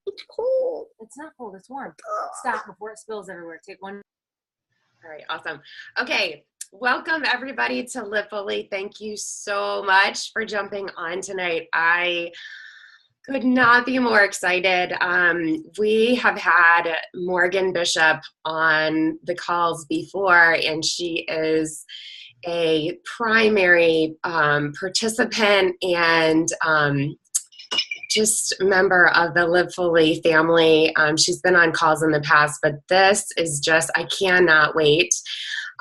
It's cold. It's not cold. It's warm. Stop before it spills everywhere. Take one. All right, awesome. Okay, welcome everybody to LiveFULLy. Thank you so much for jumping on tonight. I could not be more excited. We have had Morgan Bishop on the calls before, and she is a primary participant and just member of the LiveFULLy family. She's been on calls in the past, but this is just, I cannot wait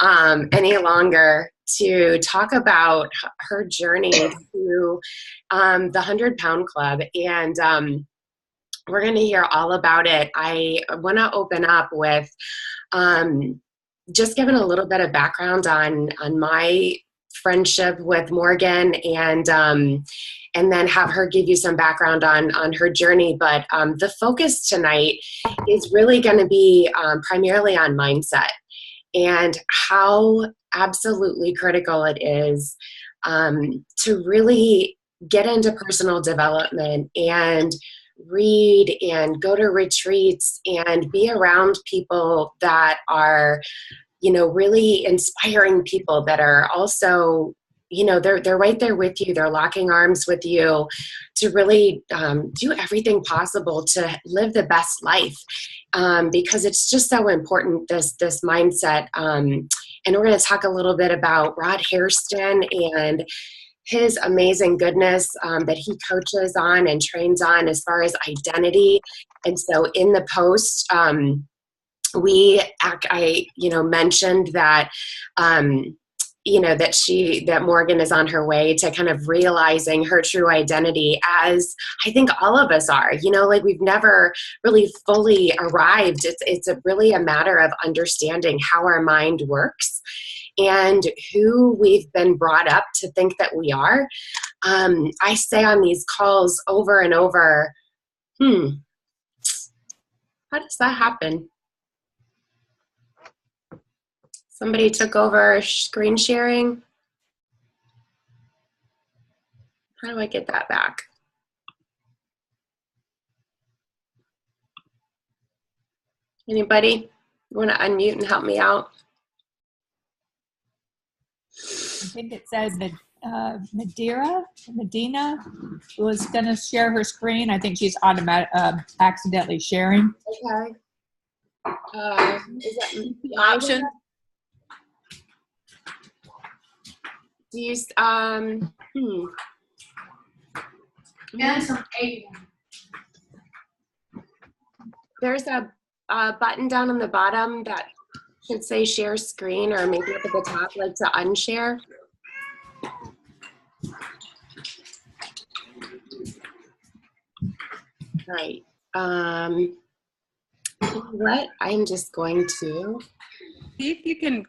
any longer to talk about her journey to the 100-Pound Club. And we're going to hear all about it. I want to open up with just giving a little bit of background on my friendship with Morgan, and then have her give you some background on her journey. But the focus tonight is really going to be primarily on mindset and how absolutely critical it is to really get into personal development and read and go to retreats and be around people that are, you know, really inspiring people that are also, you know, they're right there with you. They're locking arms with you to really do everything possible to live the best life, because it's just so important, this mindset. And we're going to talk a little bit about Rod Hairston and his amazing goodness that he coaches on and trains on as far as identity. And so in the post, I mentioned that, that Morgan is on her way to kind of realizing her true identity, as I think all of us are, like we've never really fully arrived. It's really a matter of understanding how our mind works and who we've been brought up to think that we are. I say on these calls over and over, how does that happen? Somebody took over screen sharing. How do I get that back? Anybody want to unmute and help me out? I think it says that Medina was going to share her screen. I think she's accidentally sharing. Okay. Is that the option? Do you, There's a button down on the bottom that should say share screen, or maybe up at the top, like to unshare. Right. What? I'm just going to see if you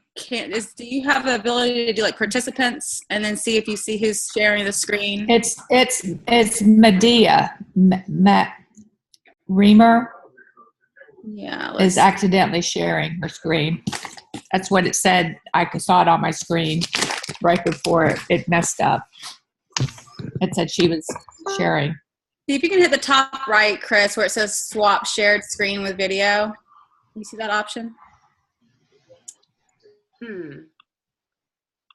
do you have the ability to do like participants and then see if you see who's sharing the screen? It's Medea. Reamer. Yeah. Is accidentally sharing her screen. That's what it said. I saw it on my screen right before it messed up. It said she was sharing. See if you can hit the top right, Chris, where it says swap shared screen with video. You see that option?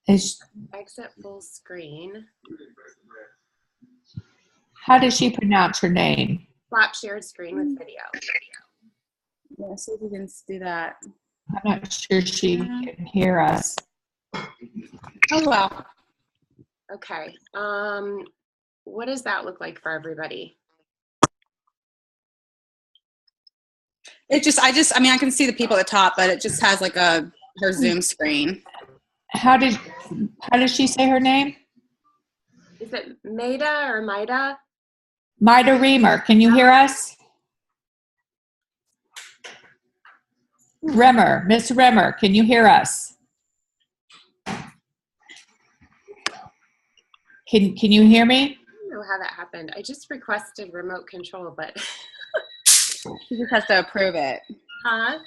Exit full screen. How does she pronounce her name? Swap shared screen with video. Yeah, see if you can do that. I'm not sure she can hear us. Oh, well. Okay. What does that look like for everybody? I can see the people at the top, but it just has like her Zoom screen. How does she say her name? Is it Maida or Maida? Maida Reamer. Can you hear us? Remmer, Miss Remmer, can you hear us? Can you hear me? I don't know how that happened. I just requested remote control, but she just has to approve it. Huh?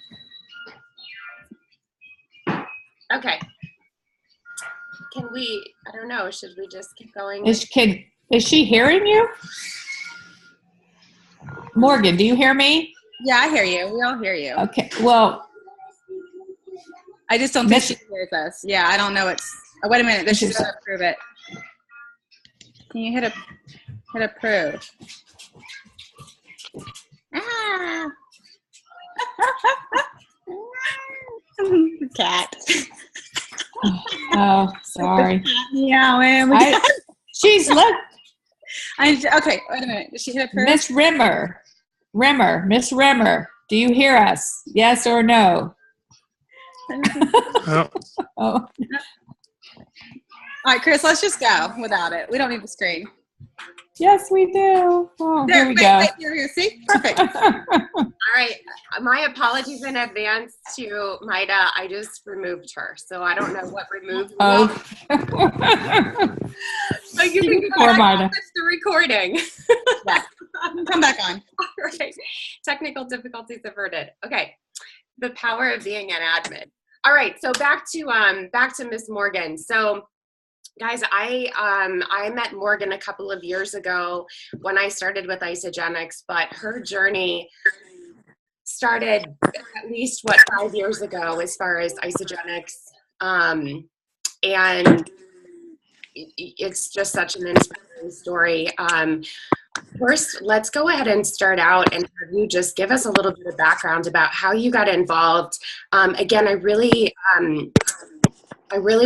Okay. Can we, I don't know, should we just keep going? Is she hearing you? Morgan, do you hear me? Yeah, I hear you. We all hear you. Okay. Well, I just don't think she hears us. Yeah, I don't know. Oh, wait a minute. This is going to approve it. Can you hit approve? Ah. Cat. Oh, sorry. Yeah, man. She's look. Okay, wait a minute. Did she hit approve? Miss Miss Rimmer, do you hear us? Yes or no? Oh. Oh. All right, Chris, let's just go without it. We don't need the screen. Yes, we do. Oh, There, here we go. Here, see? Perfect. All right. My apologies in advance to Maida. I just removed her, so I don't know what removed me. Oh. But you can go Poor back Maida. and watch the recording. Yeah. Come back on. All right. Technical difficulties averted. Okay. The power of being an admin. All right. So back to Miss Morgan. So guys, I met Morgan a couple of years ago when I started with Isogenics, but her journey started at least 5 years ago as far as Isogenics, and it's just such an inspiring story. First, let's go ahead and start out and have you just give us a little bit of background about how you got involved. Again, I really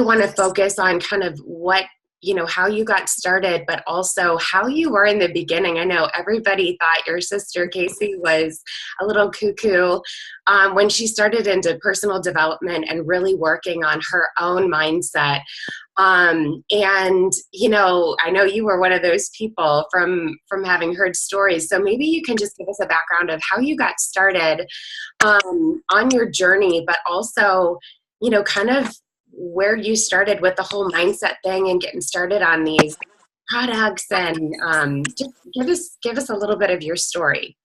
want to focus on kind of what, how you got started, but also how you were in the beginning. I know everybody thought your sister Casey was a little cuckoo when she started into personal development and really working on her own mindset. And, I know you were one of those people from having heard stories. So maybe you can just give us a background of how you got started on your journey, but also, kind of where you started with the whole mindset thing and getting started on these products, and just give us a little bit of your story.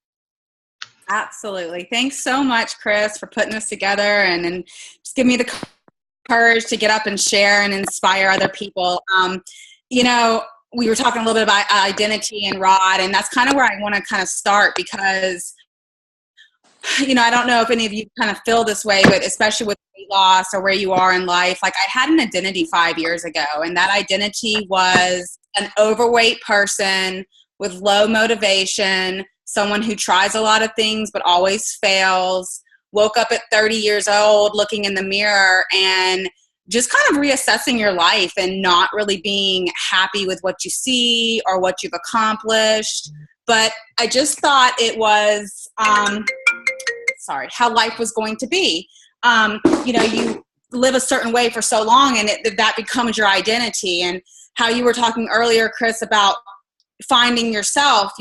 Absolutely. Thanks so much, Chris, for putting this together and just give me the courage to get up and share and inspire other people. We were talking a little bit about identity and Rod, and that's kind of where I want to kind of start because, I don't know if any of you kind of feel this way, but especially with weight loss or where you are in life, like I had an identity 5 years ago, and that identity was an overweight person with low motivation, someone who tries a lot of things but always fails, woke up at 30 years old looking in the mirror and just kind of reassessing your life and not really being happy with what you see or what you've accomplished. But I just thought it was, how life was going to be. You live a certain way for so long and that becomes your identity. And how you were talking earlier, Chris, about finding yourself,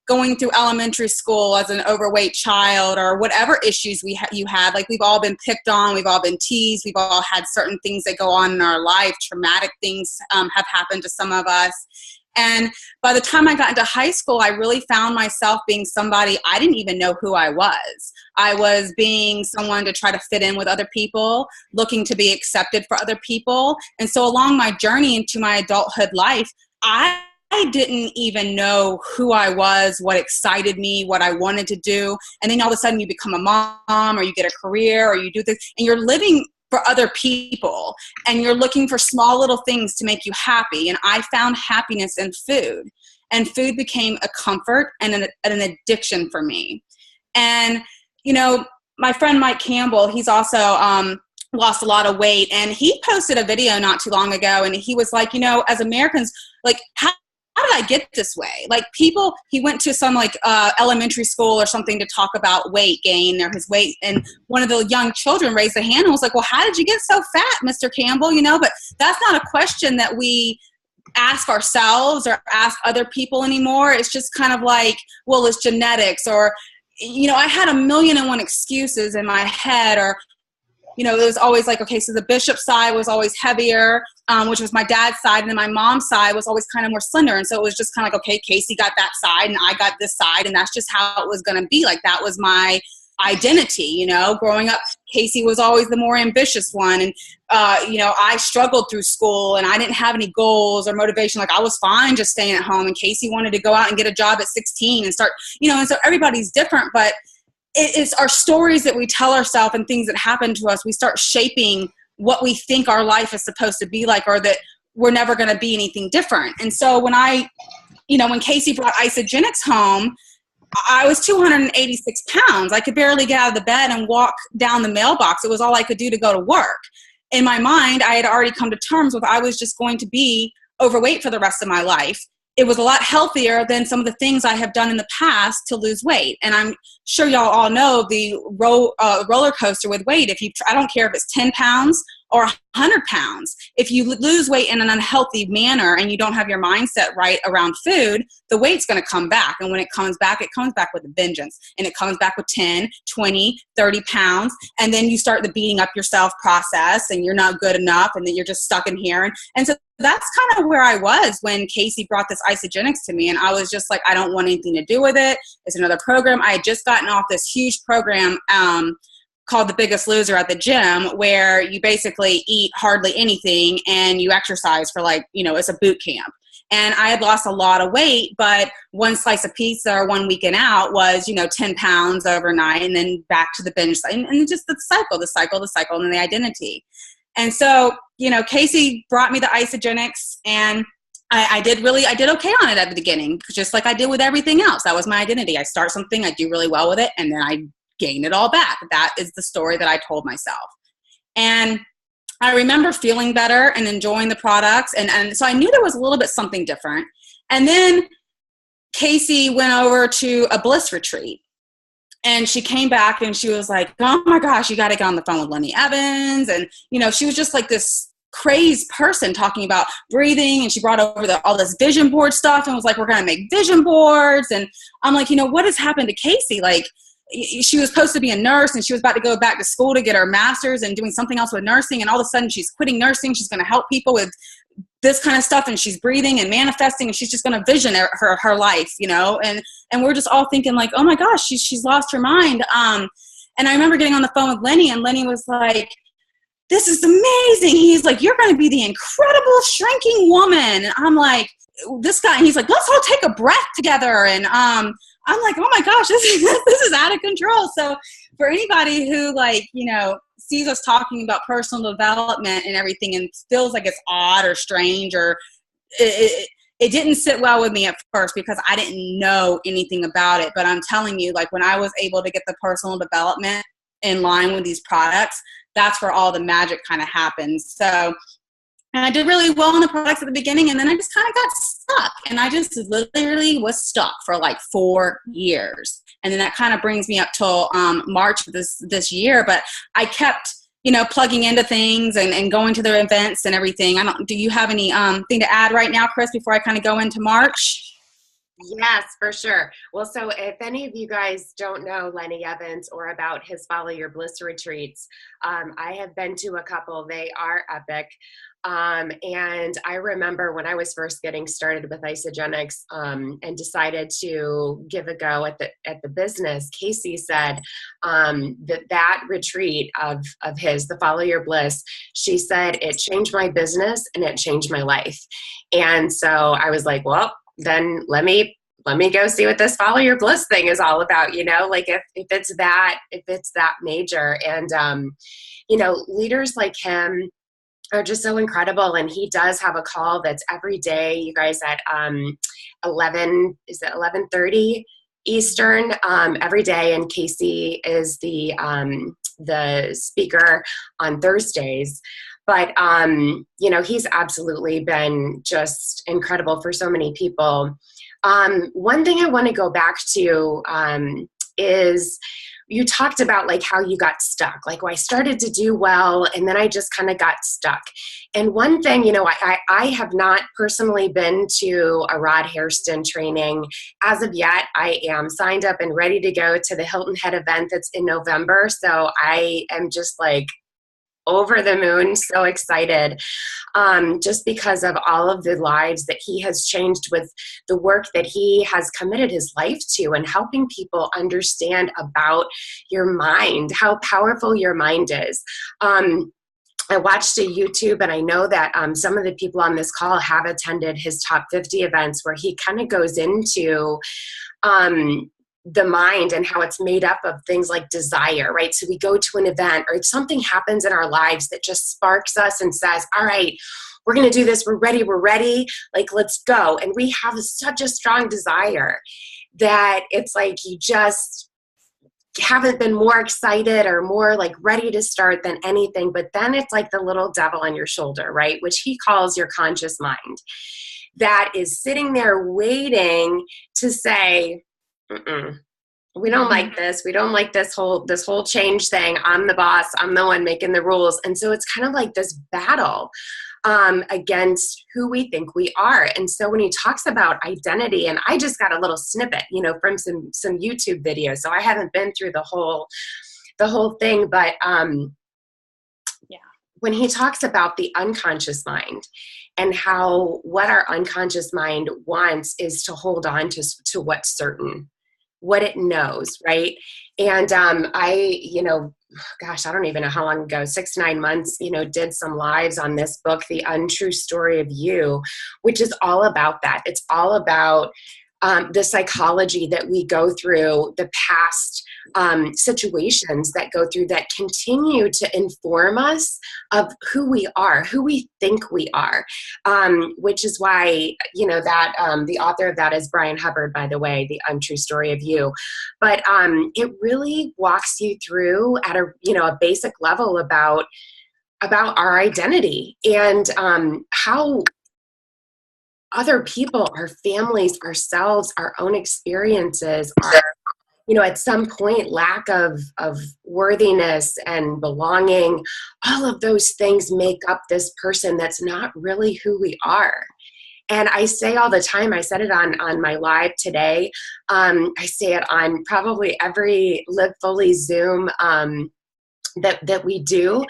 going through elementary school as an overweight child or whatever issues you had. Like we've all been picked on, we've all been teased, we've all had certain things that go on in our life. Traumatic things have happened to some of us. And by the time I got into high school, I really found myself being somebody I didn't even know who I was. I was being someone to try to fit in with other people, looking to be accepted for other people. And so along my journey into my adulthood life, I didn't even know who I was, what excited me, what I wanted to do. And then all of a sudden you become a mom or you get a career or you do this and you're living for other people and you're looking for small little things to make you happy. And I found happiness in food, and food became a comfort and an addiction for me. And, my friend Mike Campbell, he's also lost a lot of weight, and he posted a video not too long ago, and he was like, as Americans, like, how did I get this way? Like he went to some elementary school or something to talk about weight gain or his weight. And one of the young children raised a hand and was like, well, how did you get so fat, Mr. Campbell? But that's not a question that we ask ourselves or ask other people anymore. It's just kind of like, well, it's genetics, or, I had 1,000,001 excuses in my head, or, it was always like, okay, so the bishop side was always heavier, which was my dad's side, and then my mom's side was always kind of more slender. And so it was just kind of like, okay, Casey got that side and I got this side, and that's just how it was going to be. Like that was my identity. You know, growing up, Casey was always the more ambitious one. And, you know, I struggled through school and I didn't have any goals or motivation. Like I was fine just staying at home, and Casey wanted to go out and get a job at 16 and start, you know, and so everybody's different, but it's our stories that we tell ourselves and things that happen to us. We start shaping what we think our life is supposed to be like, or that we're never going to be anything different. And so when when Casey brought Isagenix home, I was 286 pounds. I could barely get out of the bed and walk down the mailbox. It was all I could do to go to work. In my mind, I had already come to terms with I was just going to be overweight for the rest of my life. It was a lot healthier than some of the things I have done in the past to lose weight. And I'm sure y'all all know the roller coaster with weight. I don't care if it's 10 pounds or 100 pounds. If you lose weight in an unhealthy manner and you don't have your mindset right around food, the weight's going to come back. And when it comes back with a vengeance. And it comes back with 10, 20, 30 pounds. And then you start the beating up yourself process, and you're not good enough, and then you're just stuck in here. And so that's kind of where I was when Casey brought this Isagenix to me. And I was just like, I don't want anything to do with it. It's another program. I had just gotten off this huge program called The Biggest Loser at the gym, where you basically eat hardly anything and you exercise for it's a boot camp. And I had lost a lot of weight, but one slice of pizza or one weekend out was, 10 pounds overnight, and then back to the binge, and just the cycle, and the identity. And so, Casey brought me the Isagenix, and I did okay on it at the beginning, just like I did with everything else. That was my identity. I start something, I do really well with it, and then I gain it all back. That is the story that I told myself. And I remember feeling better and enjoying the products. And so I knew there was a little bit something different. And then Casey went over to a bliss retreat. And she came back and she was like, oh my gosh, you got to get on the phone with Lenny Evans. And, she was just like this crazed person talking about breathing. And she brought over all this vision board stuff and was like, we're going to make vision boards. And I'm like, what has happened to Casey? Like, she was supposed to be a nurse and she was about to go back to school to get her master's and doing something else with nursing. And all of a sudden she's quitting nursing. She's going to help people with this kind of stuff. And she's breathing and manifesting, and she's just going to vision her life, and we're just all thinking like, oh my gosh, she's lost her mind. And I remember getting on the phone with Lenny, and Lenny was like, this is amazing. He's like, you're going to be the incredible shrinking woman. And I'm like, this guy, and he's like, let's all take a breath together. And, I'm like, oh my gosh, this is out of control. So for anybody who sees us talking about personal development and everything and feels like it's odd or strange, or it didn't sit well with me at first because I didn't know anything about it. But I'm telling you, when I was able to get the personal development in line with these products, that's where all the magic kind of happens. So, and I did really well on the products at the beginning, and then I just kind of got stuck. And I just literally was stuck for 4 years. And then that kind of brings me up till March of this year. But I kept, plugging into things and going to their events and everything. Do you have any thing to add right now, Chris, before I kind of go into March? Yes, for sure. Well, so if any of you guys don't know Lenny Evans or about his Follow Your Bliss retreats, I have been to a couple. They are epic. And I remember when I was first getting started with Isagenix and decided to give a go at the business, Casey said that retreat of his, the Follow Your Bliss, she said it changed my business and it changed my life. And so I was like, well, then let me go see what this Follow Your Bliss thing is all about, if it's that major. And, leaders like him are just so incredible. And he does have a call that's every day, you guys, at 11:30 Eastern every day. And Casey is the speaker on Thursdays. But, he's absolutely been just incredible for so many people. One thing I want to go back to is you talked about how you got stuck. I started to do well, and then I just kind of got stuck. And one thing, I have not personally been to a Rod Hairston training as of yet. I am signed up and ready to go to the Hilton Head event that's in November. So I am just over the moon, so excited, just because of all of the lives that he has changed with the work that he has committed his life to, and helping people understand about your mind, how powerful your mind is. I watched a YouTube, and I know that some of the people on this call have attended his top 50 events, where he kind of goes into the mind and how it's made up of things like desire, right? So we go to an event, or something happens in our lives that just sparks us and says, all right, we're going to do this. We're ready. Like, let's go. And we have such a strong desire that it's like you just haven't been more excited or more like ready to start than anything. But then it's like the little devil on your shoulder, right? Which he calls your conscious mind, that is sitting there waiting to say, we don't like this. We don't like this whole change thing. I'm the boss. I'm the one making the rules. And so it's kind of like this battle against who we think we are. And so when he talks about identity, and I just got a little snippet, from some YouTube videos, so I haven't been through the whole thing, but when he talks about the unconscious mind, and how what our unconscious mind wants is to hold on to what's certain, what it knows, right? And I don't even know how long ago, 6 to 9 months, did some lives on this book, The Untrue Story of You, which is all about that. It's all about the psychology that we go through, the past situations that go through, that continue to inform us of who we are, who we think we are, which is why, that the author of that is Brian Hubbard, by the way, The Untrue Story of You. But it really walks you through at a basic level about our identity, and how other people, our families, ourselves, our own experiences are, at some point, lack of worthiness and belonging, all of those things make up this person that's not really who we are. And I say all the time, I said it on my live today, I say it on probably every LiveFULLy Zoom that we do,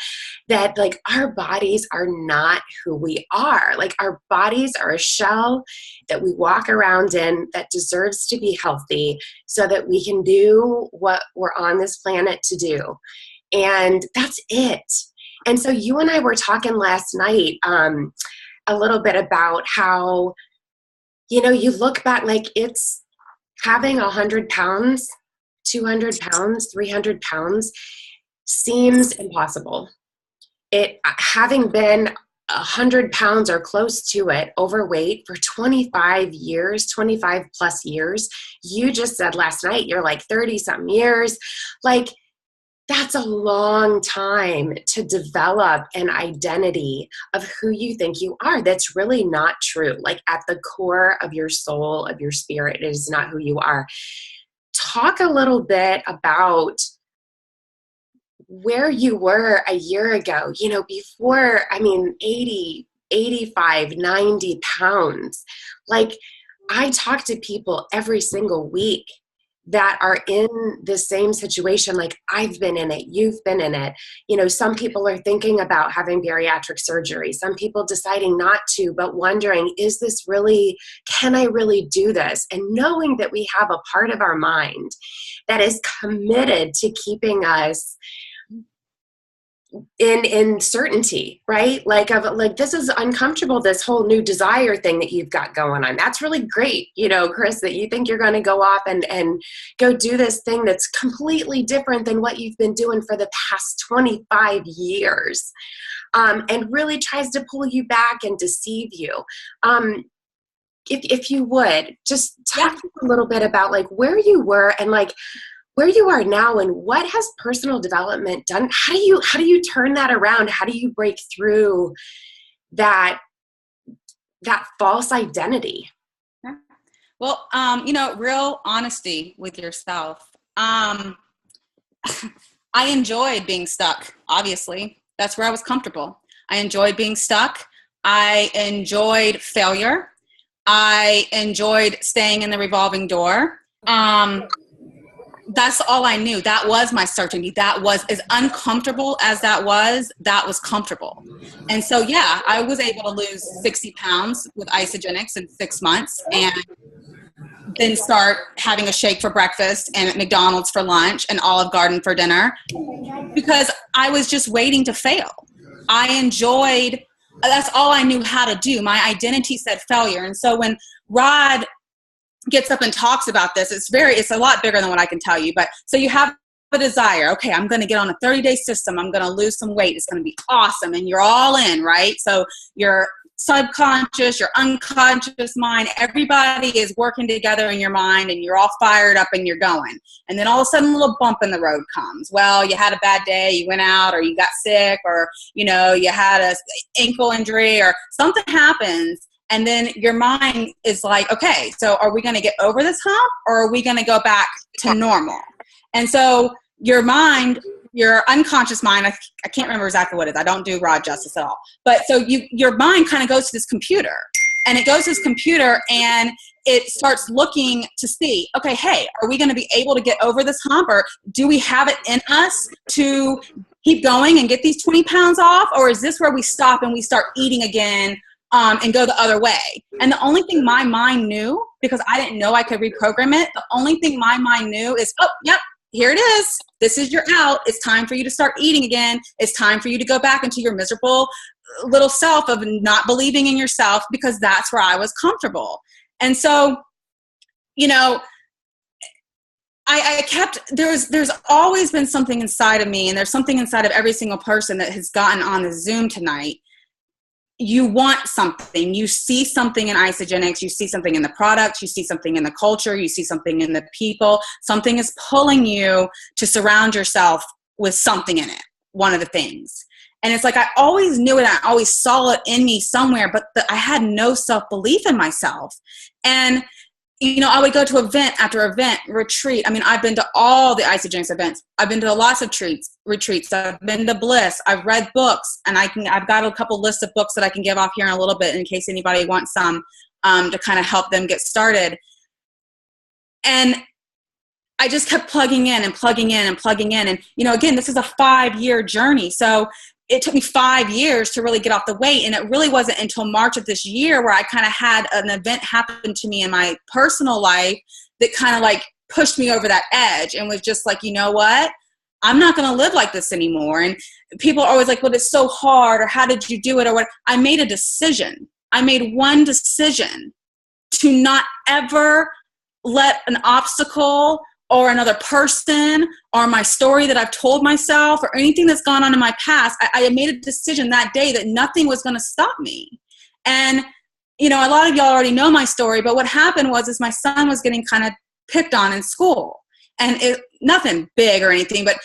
that like our bodies are not who we are. Like, our bodies are a shell that we walk around in that deserves to be healthy, so that we can do what we're on this planet to do. And that's it. And so you and I were talking last night a little bit about how, you look back, like, it's having 100 pounds, 200 pounds, 300 pounds seems impossible. Having been 100 pounds or close to it, overweight for 25 plus years, you just said last night, you're like 30 something years. Like, that's a long time to develop an identity of who you think you are. That's really not true. Like, at the core of your soul, of your spirit, it is not who you are. Talk a little bit about where you were a year ago, before, 80, 85, 90 pounds. Like, I talk to people every single week that are in the same situation. Like, I've been in it, you've been in it. Some people are thinking about having bariatric surgery, some people deciding not to, but wondering, can I really do this? And knowing that we have a part of our mind that is committed to keeping us in certainty, right? Like, this is uncomfortable, this whole new desire thing that you've got going on. That's really great, Chris, that you think you're going to go off and go do this thing that's completely different than what you've been doing for the past 25 years, and really tries to pull you back and deceive you. If you would just talk a little bit about like where you were and like where you are now, and what has personal development done? How do you turn that around? How do you break through that false identity? Well, real honesty with yourself. I enjoyed being stuck, obviously. That's where I was comfortable. I enjoyed being stuck. I enjoyed failure. I enjoyed staying in the revolving door. that's all I knew. That was my certainty. That was, as uncomfortable as that was comfortable. And so, yeah, I was able to lose 60 pounds with Isagenix in 6 months, and then start having a shake for breakfast and at McDonald's for lunch and Olive Garden for dinner, because I was just waiting to fail. That's all I knew how to do. My identity said failure. And so when Rod gets up and talks about this, it's a lot bigger than what I can tell you. But so you have a desire. Okay, I'm going to get on a 30-day system. I'm going to lose some weight. It's going to be awesome. And you're all in, right? So your subconscious, your unconscious mind, everybody is working together in your mind, and you're all fired up and you're going. And then all of a sudden a little bump in the road comes. Well, you had a bad day, you went out, or you got sick, or, you had a ankle injury, or something happens. And then your mind is like, okay, so are we going to get over this hump, or are we going to go back to normal? And so your mind, your unconscious mind, I can't remember exactly what it is. I don't do Rod justice at all. But so your mind kind of goes to this computer, and it goes to this computer, and it starts looking to see, okay, hey, are we going to be able to get over this hump, or do we have it in us to keep going and get these 20 pounds off? Or is this where we stop and we start eating again and go the other way? And the only thing my mind knew, because I didn't know I could reprogram it, the only thing my mind knew is, oh, yep, here it is. This is your out. It's time for you to start eating again. It's time for you to go back into your miserable little self of not believing in yourself, because that's where I was comfortable. And so, there's always been something inside of me, and there's something inside of every single person that has gotten on the Zoom tonight. You want something. You see something in Isagenix. You see something in the products. You see something in the culture. You see something in the people. Something is pulling you to surround yourself with something in it, one of the things. And it's like I always knew it. I always saw it in me somewhere, but I had no self-belief in myself. And I would go to event after event, retreat. I mean, I've been to all the Isagenix events. I've been to lots of retreats. I've been to Bliss. I've read books, and I've got a couple lists of books that I can give off here in a little bit in case anybody wants some to kind of help them get started. And I just kept plugging in and plugging in and plugging in. And, again, this is a 5-year journey. So it took me 5 years to really get off the weight. And it really wasn't until March of this year where I kind of had an event happen to me in my personal life that kind of like pushed me over that edge and was just like, you know what? I'm not going to live like this anymore. And people are always like, well, it's so hard, or how did you do it, or what? I made a decision. I made one decision to not ever let an obstacle or another person or my story that I've told myself or anything that's gone on in my past. I made a decision that day that nothing was going to stop me. And, a lot of y'all already know my story, but what happened was my son was getting kind of picked on in school. And nothing big or anything, but,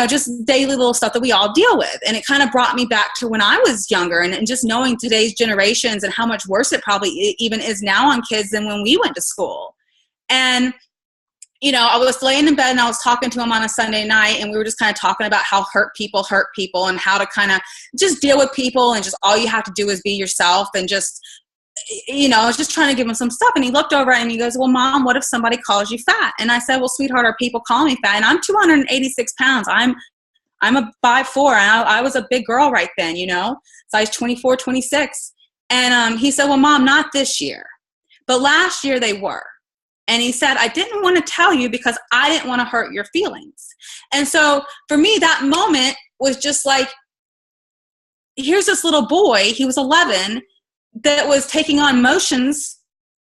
just daily little stuff that we all deal with. And it kind of brought me back to when I was younger, and just knowing today's generations and how much worse it probably even is now on kids than when we went to school. And I was laying in bed and I was talking to him on a Sunday night, and we were just kind of talking about how hurt people and how to kind of just deal with people, and just all you have to do is be yourself, and just, I was just trying to give him some stuff. And he looked over at me and he goes, well, Mom, what if somebody calls you fat? And I said, well, sweetheart, are people calling me fat? And I'm 286 pounds. I'm a 5'4", and I was a big girl right then, size 24, 26. And he said, well, Mom, not this year, but last year they were. And he said, I didn't want to tell you because I didn't want to hurt your feelings. And so for me, that moment was just like, here's this little boy, he was 11, that was taking on emotions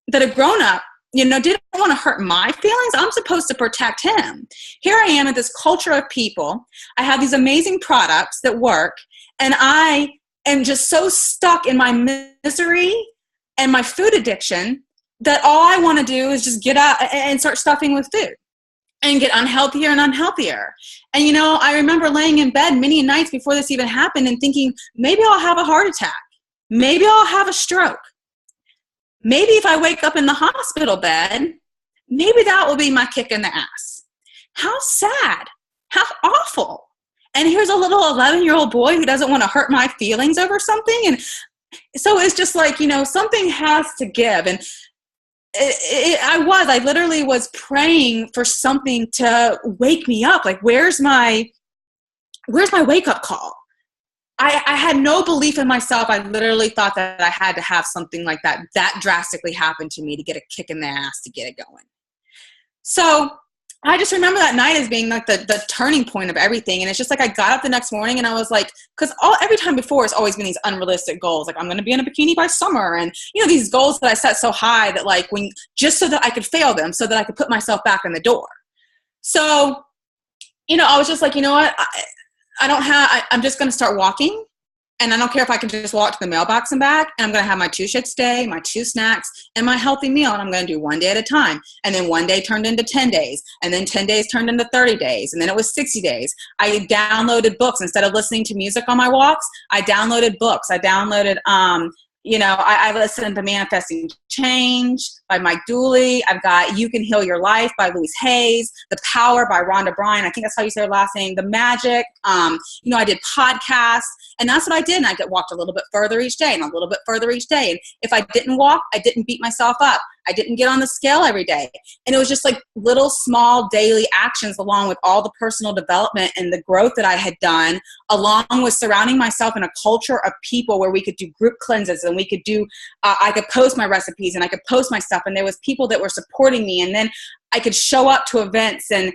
that a grown-up, didn't want to hurt my feelings. I'm supposed to protect him. Here I am in this culture of people. I have these amazing products that work, and I am just so stuck in my misery and my food addiction that all I want to do is just get out and start stuffing with food and get unhealthier and unhealthier. And, I remember laying in bed many nights before this even happened and thinking, maybe I'll have a heart attack. Maybe I'll have a stroke. Maybe if I wake up in the hospital bed, maybe that will be my kick in the ass. How sad. How awful. And here's a little 11-year-old boy who doesn't want to hurt my feelings over something. And so it's just like, something has to give. And I literally was praying for something to wake me up. Like, where's my wake up call? I had no belief in myself. I literally thought that I had to have something like that drastically happen to me to get a kick in the ass to get it going. So I just remember that night as being like the turning point of everything. And it's just like I got up the next morning and I was like, because every time before it's always been these unrealistic goals. Like, I'm going to be in a bikini by summer. And, these goals that I set so high that like just so that I could fail them, so that I could put myself back in the door. So, I was just like, you know what? I'm just going to start walking, and I don't care if I can just walk to the mailbox and back, and I'm going to have my 2 shakes a day, my 2 snacks, and my healthy meal, and I'm going to do 1 day at a time. And then 1 day turned into 10 days, and then 10 days turned into 30 days, and then it was 60 days. I downloaded books. Instead of listening to music on my walks, I downloaded books. I downloaded, I listened to Manifesting Change by Mike Dooley. I've got You Can Heal Your Life by Louise Hayes, The Power by Rhonda Bryan. I think that's how you say her last name. The Magic. I did podcasts, and that's what I did. And I walked a little bit further each day and a little bit further each day. And if I didn't walk, I didn't beat myself up. I didn't get on the scale every day. And it was just like little small daily actions, along with all the personal development and the growth that I had done, along with surrounding myself in a culture of people where we could do group cleanses, and we could do, I could post my recipes and I could post my stuff, and there was people that were supporting me. And then I could show up to events and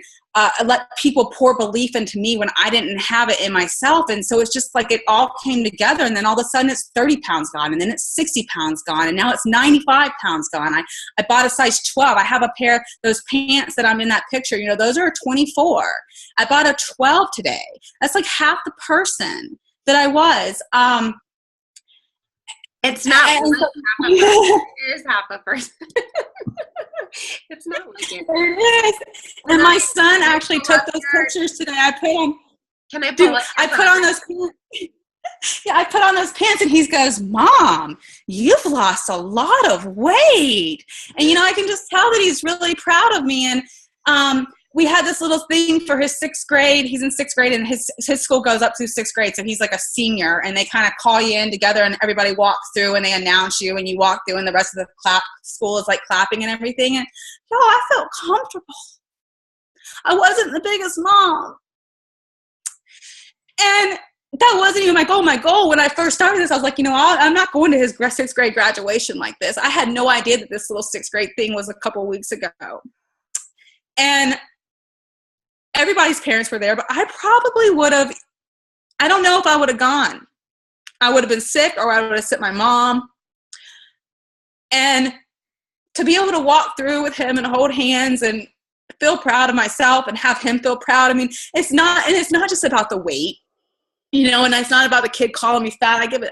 let people pour belief into me when I didn't have it in myself. And so it's just like it all came together, and then all of a sudden it's 30 pounds gone, and then it's 60 pounds gone, and now it's 95 pounds gone. I bought a size 12. I have a pair, those pants that I'm in that picture, those are a 24. I bought a 12 today. That's like half the person that I was. It's not like half a person. It is half a person. It's not like it. It is. And my son actually took those pictures today. I put on those pants. Yeah, I put on those pants, and he goes, "Mom, you've lost a lot of weight." And I can just tell that he's really proud of me. And we had this little thing for his 6th grade. He's in 6th grade, and his school goes up through 6th grade. So he's like a senior, and they kind of call you in together, and everybody walks through, and they announce you, and you walk through, and the rest of the school is like clapping and everything. And I felt comfortable. I wasn't the biggest mom. And that wasn't even my goal. My goal when I first started this, I was like, I'm not going to his 6th grade graduation like this. I had no idea that this little 6th grade thing was a couple of weeks ago. And everybody's parents were there, but I probably would have, I don't know if I would have gone. I would have been sick, or I would have sent my mom. And to be able to walk through with him and hold hands and feel proud of myself and have him feel proud. I mean, it's not just about the weight, and it's not about the kid calling me fat. I give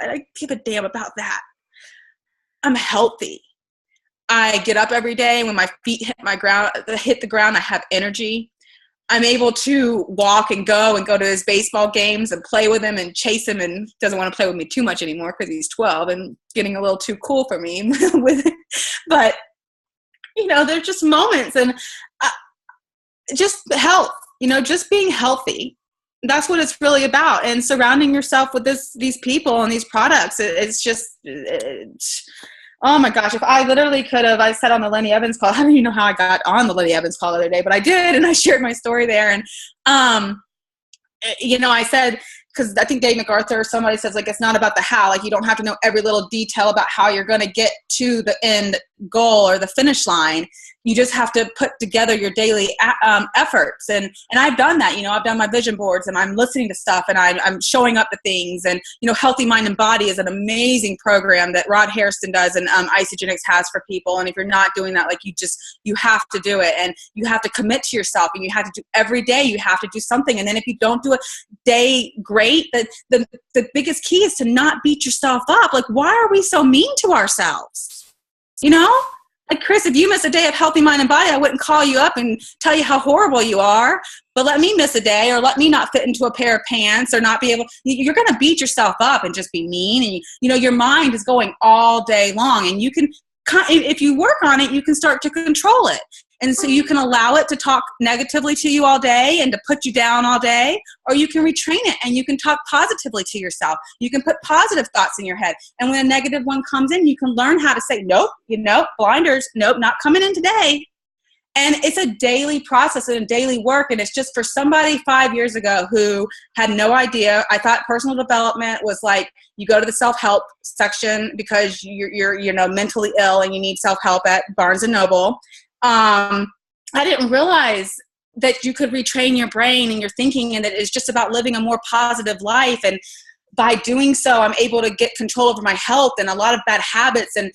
a damn about that. I'm healthy. I get up every day. When my feet hit the ground, I have energy. I'm able to walk and go to his baseball games and play with him and chase him, and doesn't want to play with me too much anymore because he's 12 and getting a little too cool for me with it. But, there's just moments, and just health, just being healthy. That's what it's really about. And surrounding yourself with these people and these products, oh my gosh, if I literally could have, I said on the Lenny Evans call, I don't even know how I got on the Lenny Evans call the other day, but I did, and I shared my story there. And, I said, because I think Dave MacArthur or somebody says, like, it's not about the how. Like, you don't have to know every little detail about how you're going to get to the end goal or the finish line. You just have to put together your daily efforts. And I've done that. I've done my vision boards, and I'm listening to stuff, and I'm showing up to things. And, Healthy Mind and Body is an amazing program that Rod Hairston does, and Isagenix has for people. And if you're not doing that, like, you have to do it, and you have to commit to yourself, and you have to do every day. You have to do something. And then if you don't do a day great, the biggest key is to not beat yourself up. Like, why are we so mean to ourselves? Like, Chris, if you miss a day of Healthy Mind and Body, I wouldn't call you up and tell you how horrible you are, but let me miss a day, or let me not fit into a pair of pants, or not be able, you're going to beat yourself up and just be mean. And, your mind is going all day long, and you can, if you work on it, you can start to control it. And so you can allow it to talk negatively to you all day and to put you down all day, or you can retrain it and you can talk positively to yourself. You can put positive thoughts in your head. And when a negative one comes in, you can learn how to say, nope, blinders, nope, not coming in today. And it's a daily process and a daily work. And it's just for somebody 5 years ago who had no idea. I thought personal development was like, you go to the self-help section because you're mentally ill and you need self-help at Barnes and Noble. I didn't realize that you could retrain your brain and your thinking, and that it's just about living a more positive life. And by doing so, I'm able to get control over my health and a lot of bad habits. And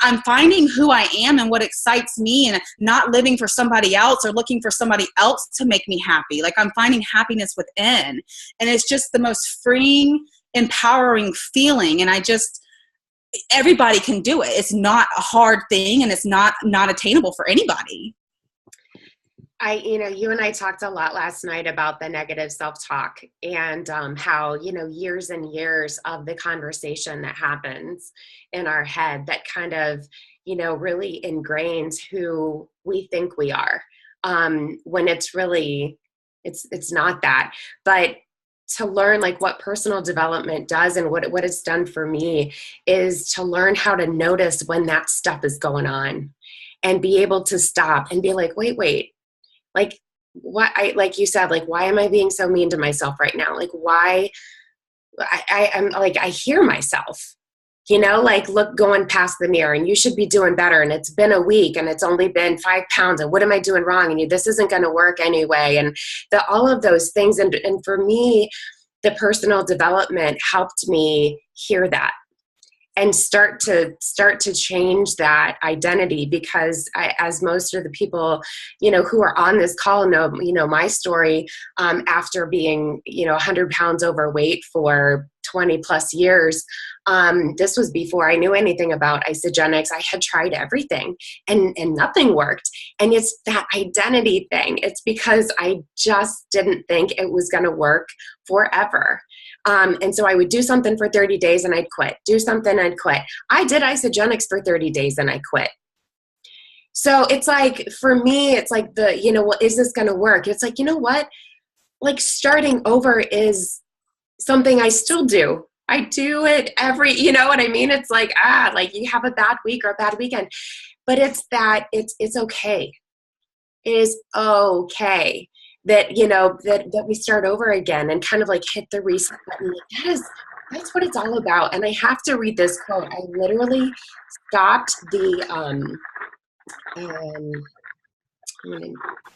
I'm finding who I am and what excites me, and not living for somebody else or looking for somebody else to make me happy. Like, I'm finding happiness within. And it's just the most freeing, empowering feeling. And everybody can do it. It's not a hard thing, and it's not attainable for anybody. You and I talked a lot last night about the negative self-talk and how, years and years of the conversation that happens in our head that kind of, really ingrains who we think we are, when it's really, it's not that. But to learn like what personal development does and what it's done for me is to learn how to notice when that stuff is going on and be able to stop and be like, wait. Like, like you said, like, why am I being so mean to myself right now? Like, why I'm like, I hear myself, like, look, going past the mirror, and you should be doing better. And it's been a week and it's only been 5 pounds. And what am I doing wrong? And this isn't going to work anyway. And all of those things. And for me, the personal development helped me hear that and start to change that identity, because as most of the people, who are on this call know, my story, after being, 100 pounds overweight for 20 plus years. This was before I knew anything about isogenics. I had tried everything and nothing worked. And it's that identity thing. It's because I just didn't think it was going to work forever. And so I would do something for 30 days and I'd quit. Do something, I'd quit. I did isogenics for 30 days and I quit. So it's like, for me, it's like is this going to work? It's like, what? Like, starting over is something I still do. I do it every, what I mean? It's like, like you have a bad week or a bad weekend, but it's okay. It is okay that, that we start over again and kind of like hit the reset button. That's what it's all about. And I have to read this quote. I literally stopped the, I'm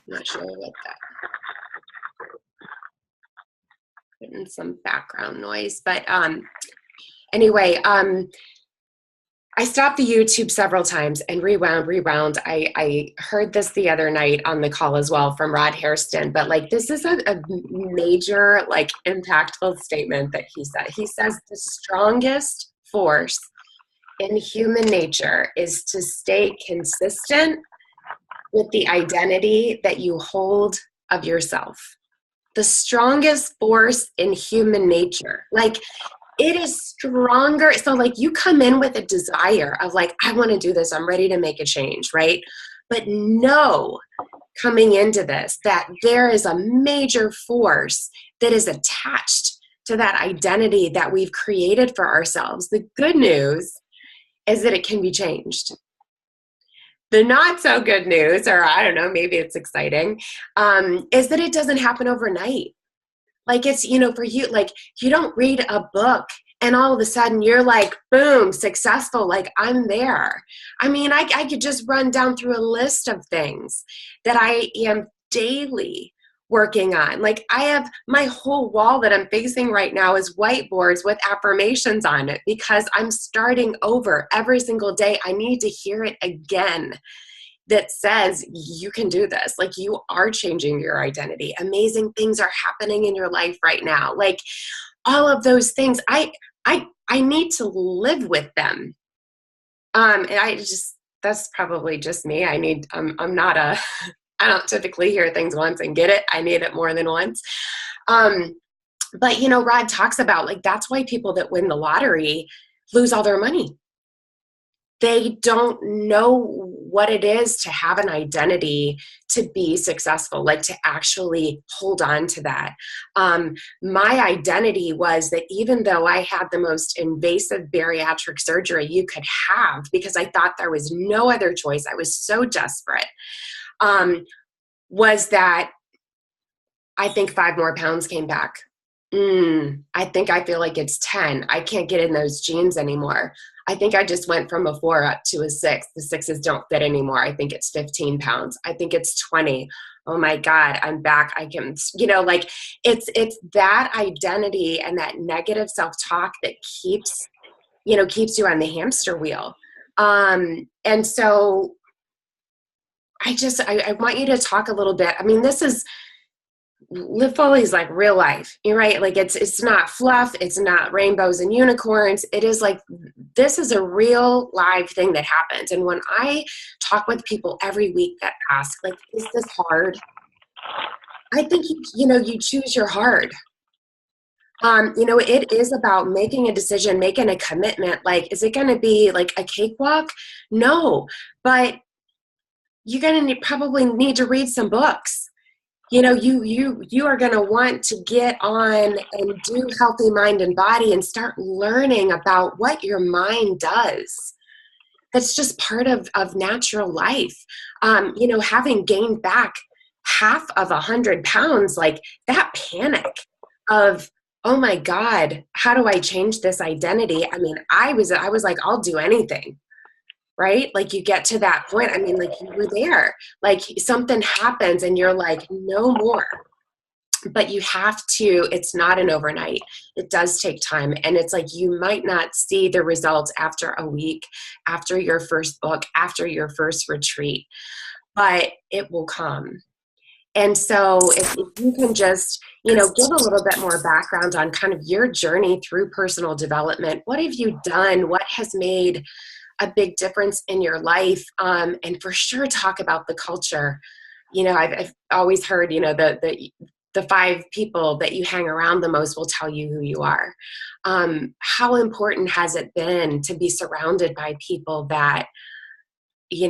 not sure what that, putting some background noise, but anyway, I stopped the YouTube several times and rewound. I heard this the other night on the call as well from Rod Hairston, but like, this is a major, like, impactful statement that he said. He says the strongest force in human nature is to stay consistent with the identity that you hold of yourself. The strongest force in human nature. Like, it is stronger. So like, you come in with a desire of like, I want to do this. I'm ready to make a change, right? But know coming into this that there is a major force that is attached to that identity that we've created for ourselves. The good news is that it can be changed. The not so good news, or I don't know, maybe it's exciting, is that it doesn't happen overnight. Like, it's, for you, like, you don't read a book and all of a sudden you're like, boom, successful. Like, I'm there. I mean, I could just run down through a list of things that I am daily working on. Like, I have my whole wall that I'm facing right now is whiteboards with affirmations on it, because I'm starting over every single day. I need to hear it again. That says you can do this. Like, you are changing your identity. Amazing things are happening in your life right now. Like, all of those things, I need to live with them. And that's probably just me. I'm not I don't typically hear things once and get it. I need it more than once. But Rod talks about, like, that's why people that win the lottery lose all their money. They don't know what it is to have an identity to be successful, like to actually hold on to that. My identity was that even though I had the most invasive bariatric surgery you could have, because I thought there was no other choice, I was so desperate, was that I think 5 more pounds came back. I feel like it's 10. I can't get in those jeans anymore. I think I just went from a 4 up to a 6. The 6s don't fit anymore. I think it's 15 pounds. I think it's 20. Oh my God, I'm back. I can, like it's that identity and that negative self-talk that keeps you on the hamster wheel. And so I want you to talk a little bit. I mean, this is, LiveFULLy is like real life. You're right. Like it's not fluff. It's not rainbows and unicorns. It is like, this is a real live thing that happens. And when I talk with people every week that ask, like, is this hard? I think, you choose your hard. It is about making a decision, making a commitment. Like, is it going to be like a cakewalk? No, but you're going to probably need to read some books. You are going to want to get on and do Healthy Mind and Body and start learning about what your mind does. That's just part of natural life. Having gained back half of 100 pounds, like that panic of, oh my God, how do I change this identity? I mean, I was like, I'll do anything. Right? Like you get to that point. I mean, like you were there, like something happens and you're like, no more. But you have to, it's not an overnight. It does take time. And it's like, you might not see the results after a week, after your first book, after your first retreat, but it will come. And so if you can just, give a little bit more background on kind of your journey through personal development. What have you done? What has made a big difference in your life? And for sure, talk about the culture. I've always heard, the 5 people that you hang around the most will tell you who you are. How important has it been to be surrounded by people that,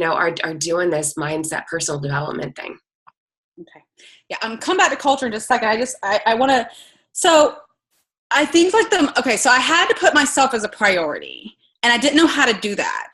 are doing this mindset, personal development thing? Okay. Yeah. Come back to culture in just a second. I want to, so I think so I had to put myself as a priority. And I didn't know how to do that.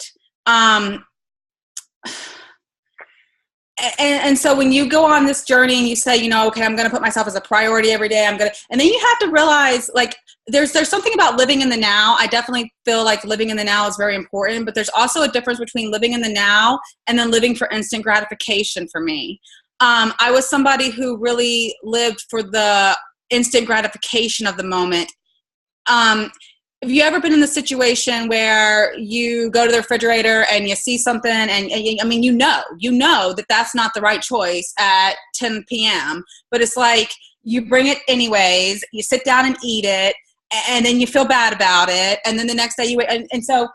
And so when you go on this journey and you say, okay, I'm going to put myself as a priority every day. And then you have to realize, like, there's something about living in the now. I definitely feel like living in the now is very important, but there's also a difference between living in the now and then living for instant gratification for me. I was somebody who really lived for the instant gratification of the moment. Have you ever been in the situation where you go to the refrigerator and you see something and you know that that's not the right choice at 10 p.m., but it's like you bring it anyways, you sit down and eat it, and then you feel bad about it, and then the next day you wait. And so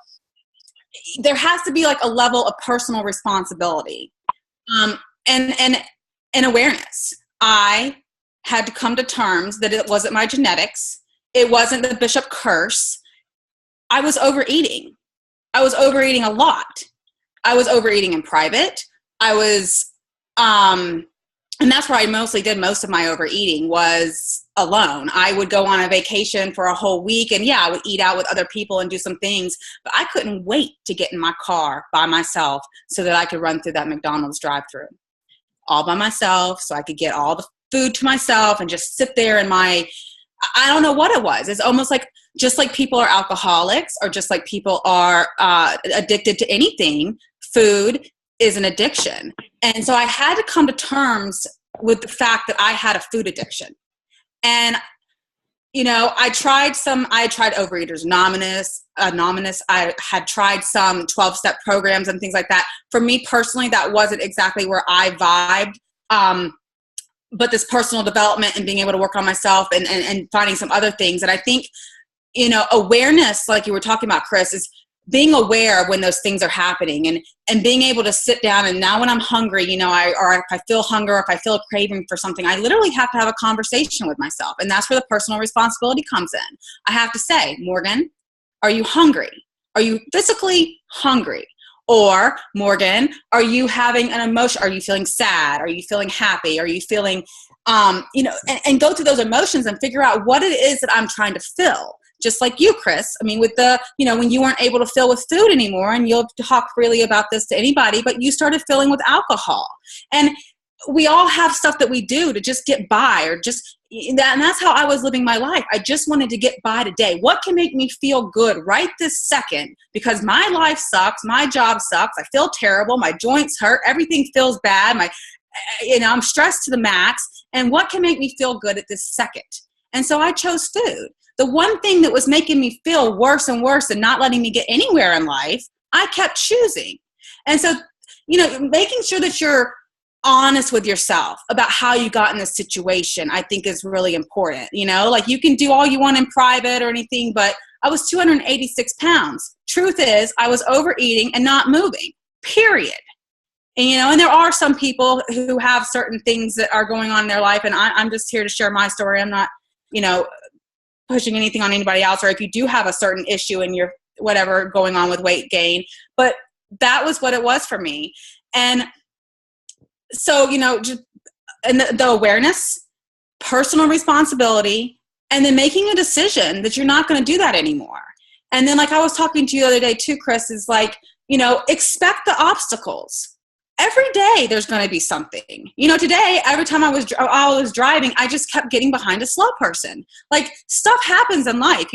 there has to be like a level of personal responsibility and awareness. I had to come to terms that it wasn't my genetics. It wasn't the Bishop curse. I was overeating. I was overeating a lot. I was overeating in private. I was, and that's where I mostly did most of my overeating was alone. I would go on a vacation for a whole week and I would eat out with other people and do some things, but I couldn't wait to get in my car by myself so that I could run through that McDonald's drive-thru all by myself so I could get all the food to myself and just sit there in my, I don't know what it was. It's almost like, just like people are alcoholics or just like people are addicted to anything, food is an addiction. And so I had to come to terms with the fact that I had a food addiction. And, I tried Overeaters Anonymous. I had tried some 12-step programs and things like that. For me personally, that wasn't exactly where I vibed. But this personal development and being able to work on myself and finding some other things. And I think, awareness, like you were talking about, Chris, is being aware of when those things are happening and being able to sit down. And now when I'm hungry, or if I feel hunger, or if I feel a craving for something, I literally have to have a conversation with myself. And that's where the personal responsibility comes in. I have to say, Morgan, are you hungry? Are you physically hungry? Or, Morgan, are you having an emotion? Are you feeling sad? Are you feeling happy? Are you feeling, and go through those emotions and figure out what it is that I'm trying to fill. Just like you, Chris. I mean, with when you weren't able to fill with food anymore, and you'll talk freely about this to anybody, but you started filling with alcohol. And we all have stuff that we do to just get by, or and that's how I was living my life. I just wanted to get by today. What can make me feel good right this second? Because my life sucks. My job sucks. I feel terrible. My joints hurt. Everything feels bad. I'm stressed to the max. And what can make me feel good at this second? And so I chose food. The one thing that was making me feel worse and worse and not letting me get anywhere in life, I kept choosing. And so, making sure that you're honest with yourself about how you got in this situation, I think is really important. You can do all you want in private or anything, but I was 286 pounds. Truth is, I was overeating and not moving, period. And there are some people who have certain things that are going on in their life, and I'm just here to share my story. I'm not, pushing anything on anybody else, or if you do have a certain issue in your whatever going on with weight gain, but that was what it was for me. And so, just and the awareness, personal responsibility, and then making a decision that you're not going to do that anymore. And then, like I was talking to you the other day too, Chris, is like, expect the obstacles. Every day there's going to be something. Today, every time I was driving, I just kept getting behind a slow person. Like, stuff happens in life,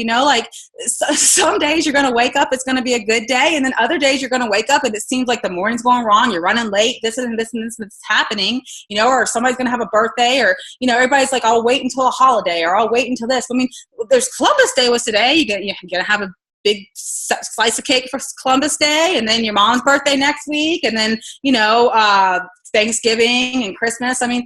some days you're going to wake up, it's going to be a good day. And then other days you're going to wake up and it seems like the morning's going wrong. You're running late. This and this and this is happening, or somebody's going to have a birthday, or, everybody's like, I'll wait until a holiday, or I'll wait until this. I mean, there's Columbus Day was today. You're going to have a big slice of cake for Columbus Day, and then your mom's birthday next week, and then Thanksgiving and Christmas. I mean,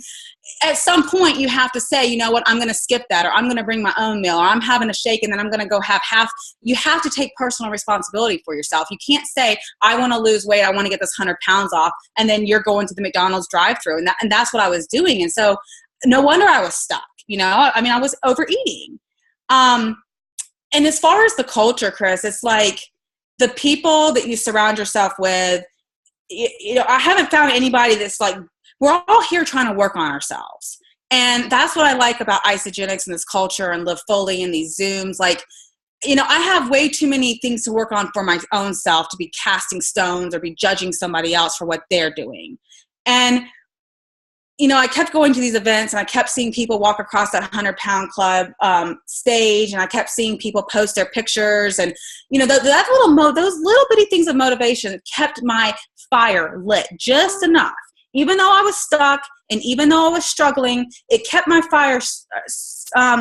at some point you have to say, you know what, I'm going to skip that, or I'm going to bring my own meal, or I'm having a shake and then I'm going to go have half. You have to take personal responsibility for yourself. You can't say, I want to lose weight, I want to get this 100 pounds off, and then you're going to the McDonald's drive-thru, and that's what I was doing. And so no wonder I was stuck. I was overeating. And as far as the culture, Chris, it's like the people that you surround yourself with, I haven't found anybody that's like, we're all here trying to work on ourselves. And that's what I like about Isogenics and this culture and LiveFULLy and these Zooms. Like, I have way too many things to work on for my own self to be casting stones or be judging somebody else for what they're doing. And I kept going to these events, and I kept seeing people walk across that 100-pound club stage, and I kept seeing people post their pictures, and those little bitty things of motivation kept my fire lit just enough. Even though I was stuck, and even though I was struggling, it kept my fire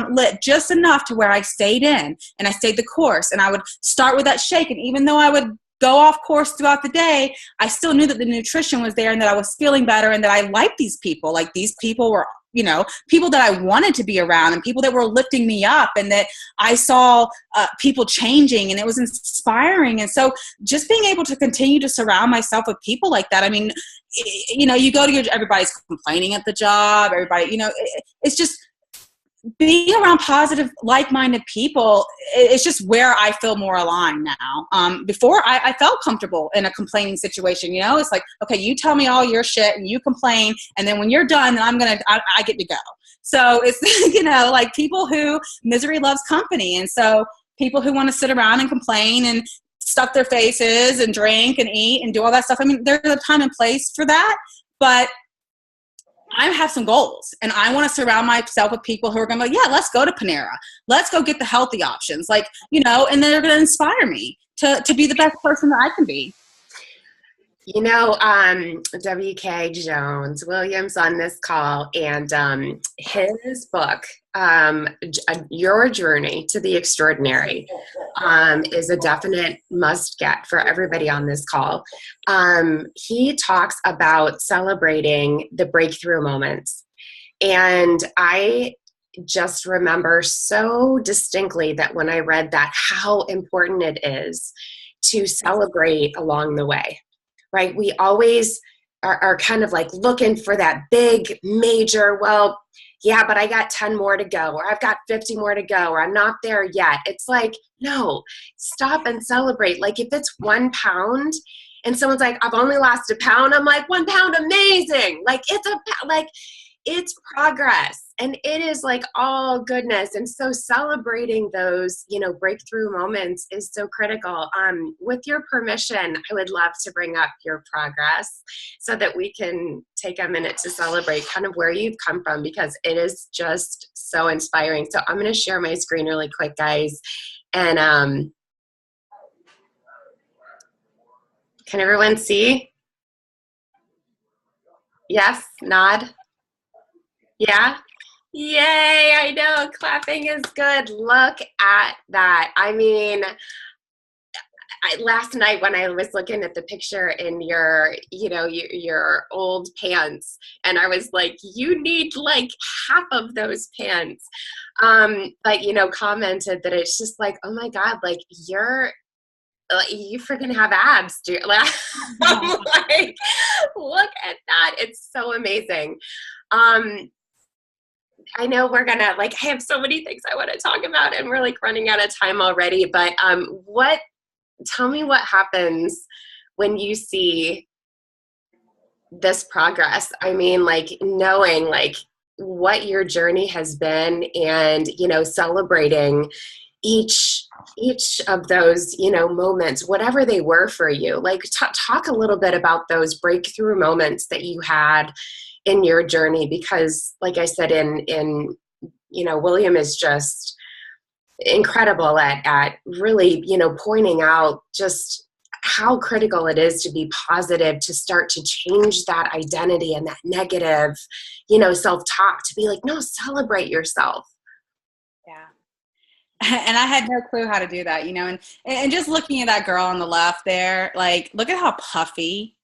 lit just enough to where I stayed in, and I stayed the course. And I would start with that shake, and even though I would go off course throughout the day, I still knew that the nutrition was there and that I was feeling better and that I liked these people. Like, these people were, people that I wanted to be around, and people that were lifting me up, and that I saw people changing, and it was inspiring. And so just being able to continue to surround myself with people like that. I mean, you go to everybody's complaining at the job, everybody, it's just being around positive, like-minded people. It's just where I feel more aligned now. Before I felt comfortable in a complaining situation. It's like, okay, you tell me all your shit and you complain, and then when you're done, then I get to go. So it's like people who misery loves company, and so people who want to sit around and complain and stuff their faces and drink and eat and do all that stuff. I mean, there's a time and place for that, but I have some goals, and I want to surround myself with people who are going to be like, yeah, let's go to Panera. Let's go get the healthy options. Like, and they're going to inspire me to be the best person that I can be. W.K. Jones Williams on this call, and his book, Your Journey to the Extraordinary, is a definite must get for everybody on this call. He talks about celebrating the breakthrough moments. And I just remember so distinctly that when I read that, how important it is to celebrate along the way. Right? We always are kind of like looking for that big major, well, yeah, but I got 10 more to go, or I've got 50 more to go, or I'm not there yet. It's like, no, stop and celebrate. Like, if it's 1 pound and someone's like, I've only lost a pound. I'm like, 1 pound, amazing. Like it's progress, and it is like all goodness. And so celebrating those, breakthrough moments is so critical. With your permission, I would love to bring up your progress so that we can take a minute to celebrate kind of where you've come from, because it is just so inspiring. So I'm going to share my screen really quick, guys. And can everyone see? Yes, nod. Yeah. Yay. I know. Clapping is good. Look at that. I mean, last night when I was looking at the picture in your old pants, and I was like, you need like half of those pants. But, commented that it's just like, oh my God, like you freaking have abs, dude. I'm like, look at that. It's so amazing. I know we're gonna I have so many things I want to talk about, and we're like running out of time already, but tell me what happens when you see this progress. I mean, like knowing like what your journey has been, and celebrating each of those moments, whatever they were for you. Like talk a little bit about those breakthrough moments that you had in your journey, because like I said, William is just incredible at really pointing out just how critical it is to be positive, to start to change that identity and that negative self-talk, to be like, no, celebrate yourself. Yeah. And I had no clue how to do that, and just looking at that girl on the left there, like, look at how puffy,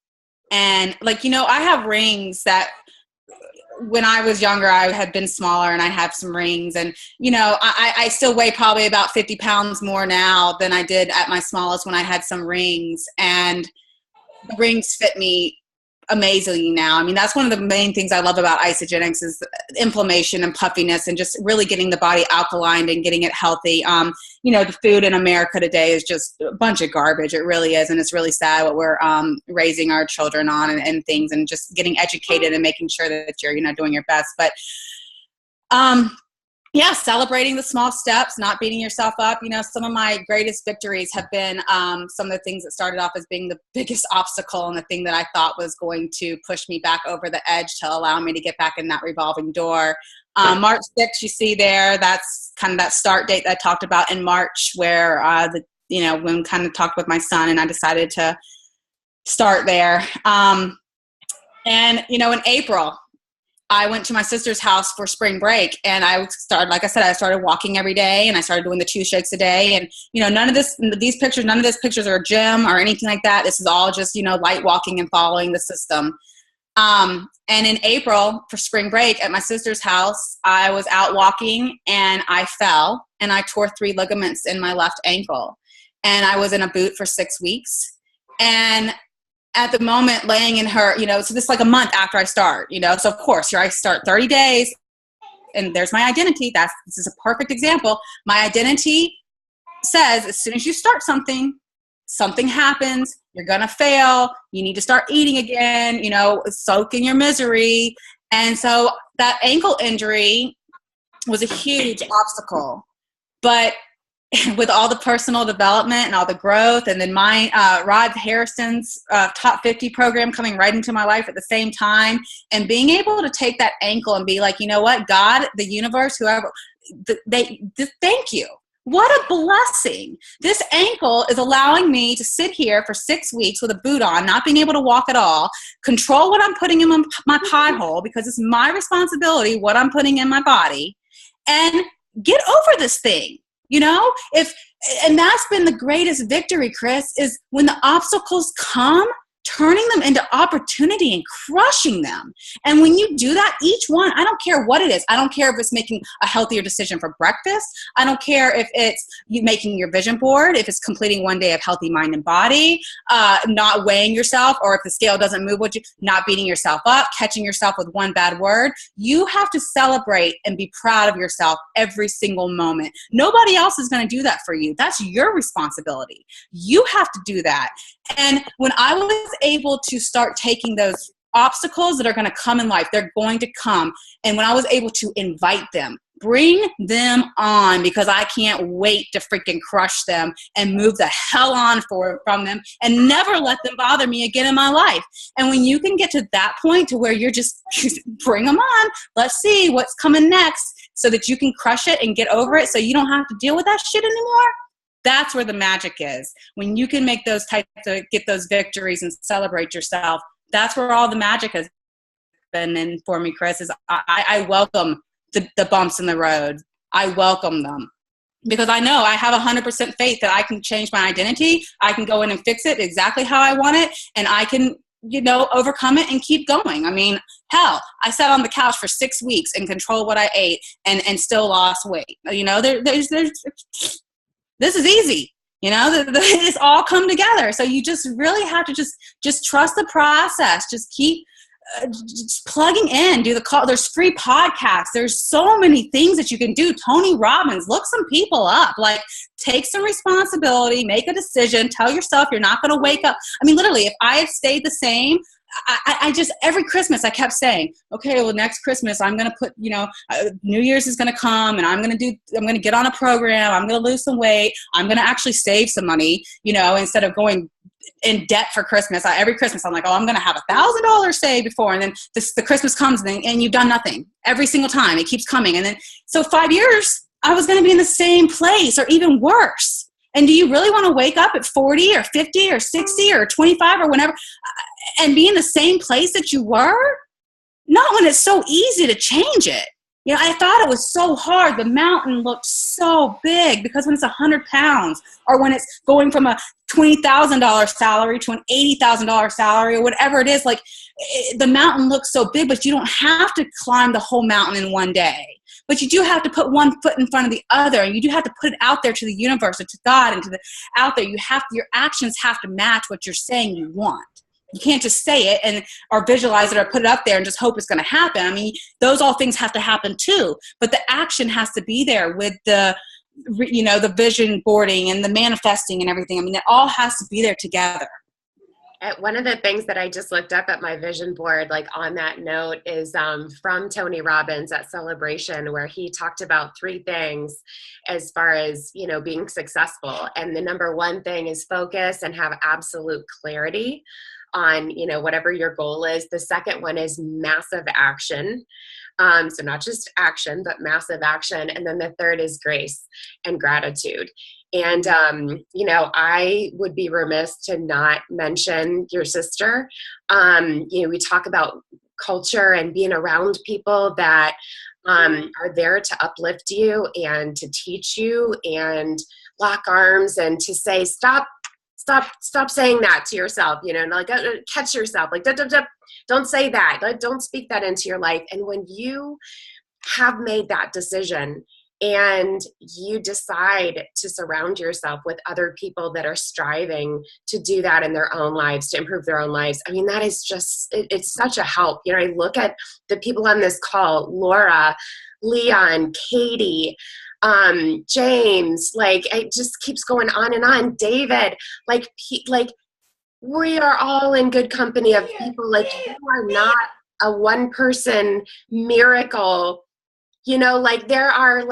and like, I have rings that when I was younger, I had been smaller, and I have some rings, and, I still weigh probably about 50 pounds more now than I did at my smallest when I had some rings, and the rings fit me amazingly now. I mean, that's one of the main things I love about Isogenics is inflammation and puffiness, and just really getting the body alkaline and getting it healthy. The food in America today is just a bunch of garbage. It really is. And it's really sad what we're raising our children on and things, and just getting educated and making sure that you're, doing your best. But celebrating the small steps, not beating yourself up. Some of my greatest victories have been some of the things that started off as being the biggest obstacle, and the thing that I thought was going to push me back over the edge to allow me to get back in that revolving door. March 6th, you see there, that's kind of that start date that I talked about in March, where when kind of talked with my son, and I decided to start there. In April, I went to my sister's house for spring break, and I started walking every day, and I started doing the 2 shakes a day. And, none of these pictures are a gym or anything like that. This is all just, light walking and following the system. And in April for spring break at my sister's house, I was out walking, and I fell, and I tore 3 ligaments in my left ankle, and I was in a boot for 6 weeks. And at the moment, laying in her, so this is like a month after I start, so of course, here I start 30 days, and there's my identity. This is a perfect example. My identity says, as soon as you start something happens, you're going to fail. You need to start eating again, soak in your misery. And so that ankle injury was a huge obstacle, but with all the personal development and all the growth, and then my Rod Harrison's Top 50 program coming right into my life at the same time, and being able to take that ankle and be like, you know what, God, the universe, whoever, thank you. What a blessing. This ankle is allowing me to sit here for 6 weeks with a boot on, not being able to walk at all, control what I'm putting in my pie hole, because it's my responsibility what I'm putting in my body, and get over this thing. And that's been the greatest victory, Chris, is when the obstacles come, turning them into opportunity and crushing them. And when you do that, each one, I don't care what it is. I don't care if it's making a healthier decision for breakfast. I don't care if it's you making your vision board, if it's completing one day of healthy mind and body, not weighing yourself, or if the scale doesn't move with you, not beating yourself up, catching yourself with one bad word. You have to celebrate and be proud of yourself every single moment. Nobody else is going to do that for you. That's your responsibility. You have to do that. And when I was able to start taking those obstacles that are going to come in life, they're going to come. And when I was able to invite them, bring them on, because I can't wait to freaking crush them and move the hell on from them and never let them bother me again in my life. And when you can get to that point to where you're just bring them on, let's see what's coming next, so that you can crush it and get over it so you don't have to deal with that shit anymore. That's where the magic is. When you can make those types of, get those victories and celebrate yourself, that's where all the magic has been in for me, Chris. Is I welcome the bumps in the road. I welcome them, because I know I have 100% faith that I can change my identity. I can go in and fix it exactly how I want it, and I can, overcome it and keep going. I mean, hell, I sat on the couch for 6 weeks and controlled what I ate and still lost weight. This is easy. It's all come together. So you just really have to just trust the process. Just keep just plugging in. Do the call. There's free podcasts. There's so many things that you can do. Tony Robbins, look some people up. Like, take some responsibility, make a decision, tell yourself you're not going to wake up. I mean, literally, if I had stayed the same, I just, every Christmas I kept saying, okay, well, next Christmas I'm going to put, New Year's is going to come, and I'm going to get on a program. I'm going to lose some weight. I'm going to actually save some money, instead of going in debt for Christmas. Every Christmas I'm like, oh, I'm going to have $1,000 saved before. And then the Christmas comes and you've done nothing every single time. It keeps coming. And then, so 5 years, I was going to be in the same place or even worse. And do you really want to wake up at 40 or 50 or 60 or 25 or whenever and be in the same place that you were? Not when it's so easy to change it. I thought it was so hard. The mountain looked so big, because when it's 100 pounds, or when it's going from a $20,000 salary to an $80,000 salary, or whatever it is, the mountain looks so big, but you don't have to climb the whole mountain in one day. But you do have to put one foot in front of the other, and you do have to put it out there to the universe and to God and out there. Your actions have to match what you're saying you want. You can't just say it or visualize it or put it up there and just hope it's going to happen. I mean, those all things have to happen too, but the action has to be there with the vision boarding and the manifesting and everything. I mean, it all has to be there together. One of the things that I just looked up at my vision board, on that note, is from Tony Robbins at Celebration, where he talked about 3 things as far as, being successful. And the number 1 thing is focus and have absolute clarity on, whatever your goal is. The second one is massive action. So not just action, but massive action. And then the third is grace and gratitude. And, I would be remiss to not mention your sister. We talk about culture and being around people that are there to uplift you and to teach you and lock arms and to say, stop saying that to yourself, catch yourself, don't say that, don't speak that into your life. And when you have made that decision and you decide to surround yourself with other people that are striving to do that in their own lives, to improve their own lives, I mean, that is just, it's such a help. I look at the people on this call, Laura, Leon, Katie, James, it just keeps going on and on. David, we are all in good company of people. You are not a one-person miracle. There are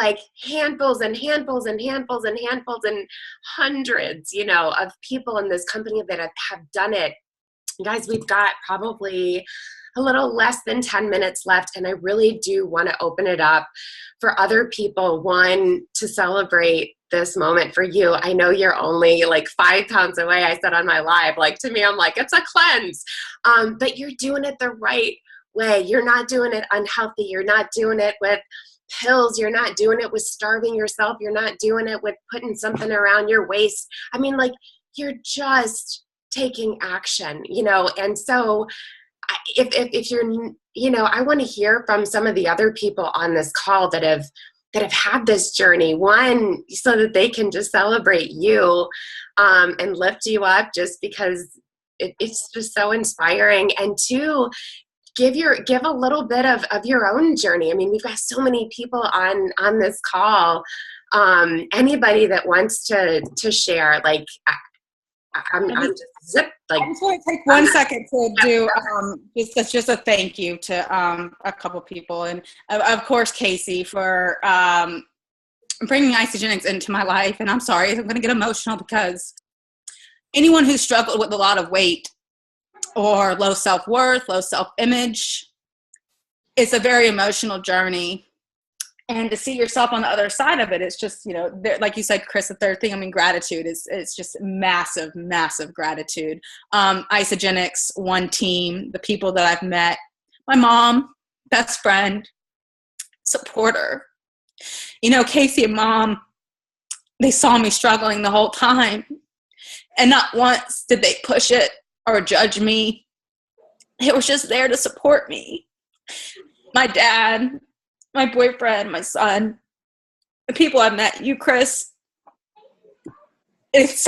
handfuls and handfuls and handfuls and handfuls and hundreds, of people in this company that have done it. Guys, we've got probably a little less than 10 minutes left, and I really do want to open it up for other people, one, to celebrate this moment for you. I know you're only 5 pounds away. I said on my live, to me, I'm it's a cleanse, but you're doing it the right way. You're not doing it unhealthy. You're not doing it with pills. You're not doing it with starving yourself. You're not doing it with putting something around your waist. I mean, you're just taking action, and so if you're, I want to hear from some of the other people on this call that have had this journey, one, so that they can just celebrate you and lift you up, just because it's just so inspiring, and two, give a little bit of your own journey. I mean, we've got so many people on this call. Anybody that wants to share, like, I'm just zip. Like, I just want to take 1 second to do just a thank you to a couple people, and of course Casey for bringing Isagenix into my life. And I'm sorry, I'm going to get emotional, because anyone who struggled with a lot of weight or low self-worth, low self-image, it's a very emotional journey. And to see yourself on the other side of it, it's just, like you said, Chris, the third thing, I mean, gratitude it's just massive, massive gratitude. Isagenix, one team, the people that I've met, my mom, best friend, supporter. Casey and Mom, they saw me struggling the whole time. And not once did they push it or judge me. They were just there to support me. My dad, my boyfriend, my son, the people I've met, you, Chris, it's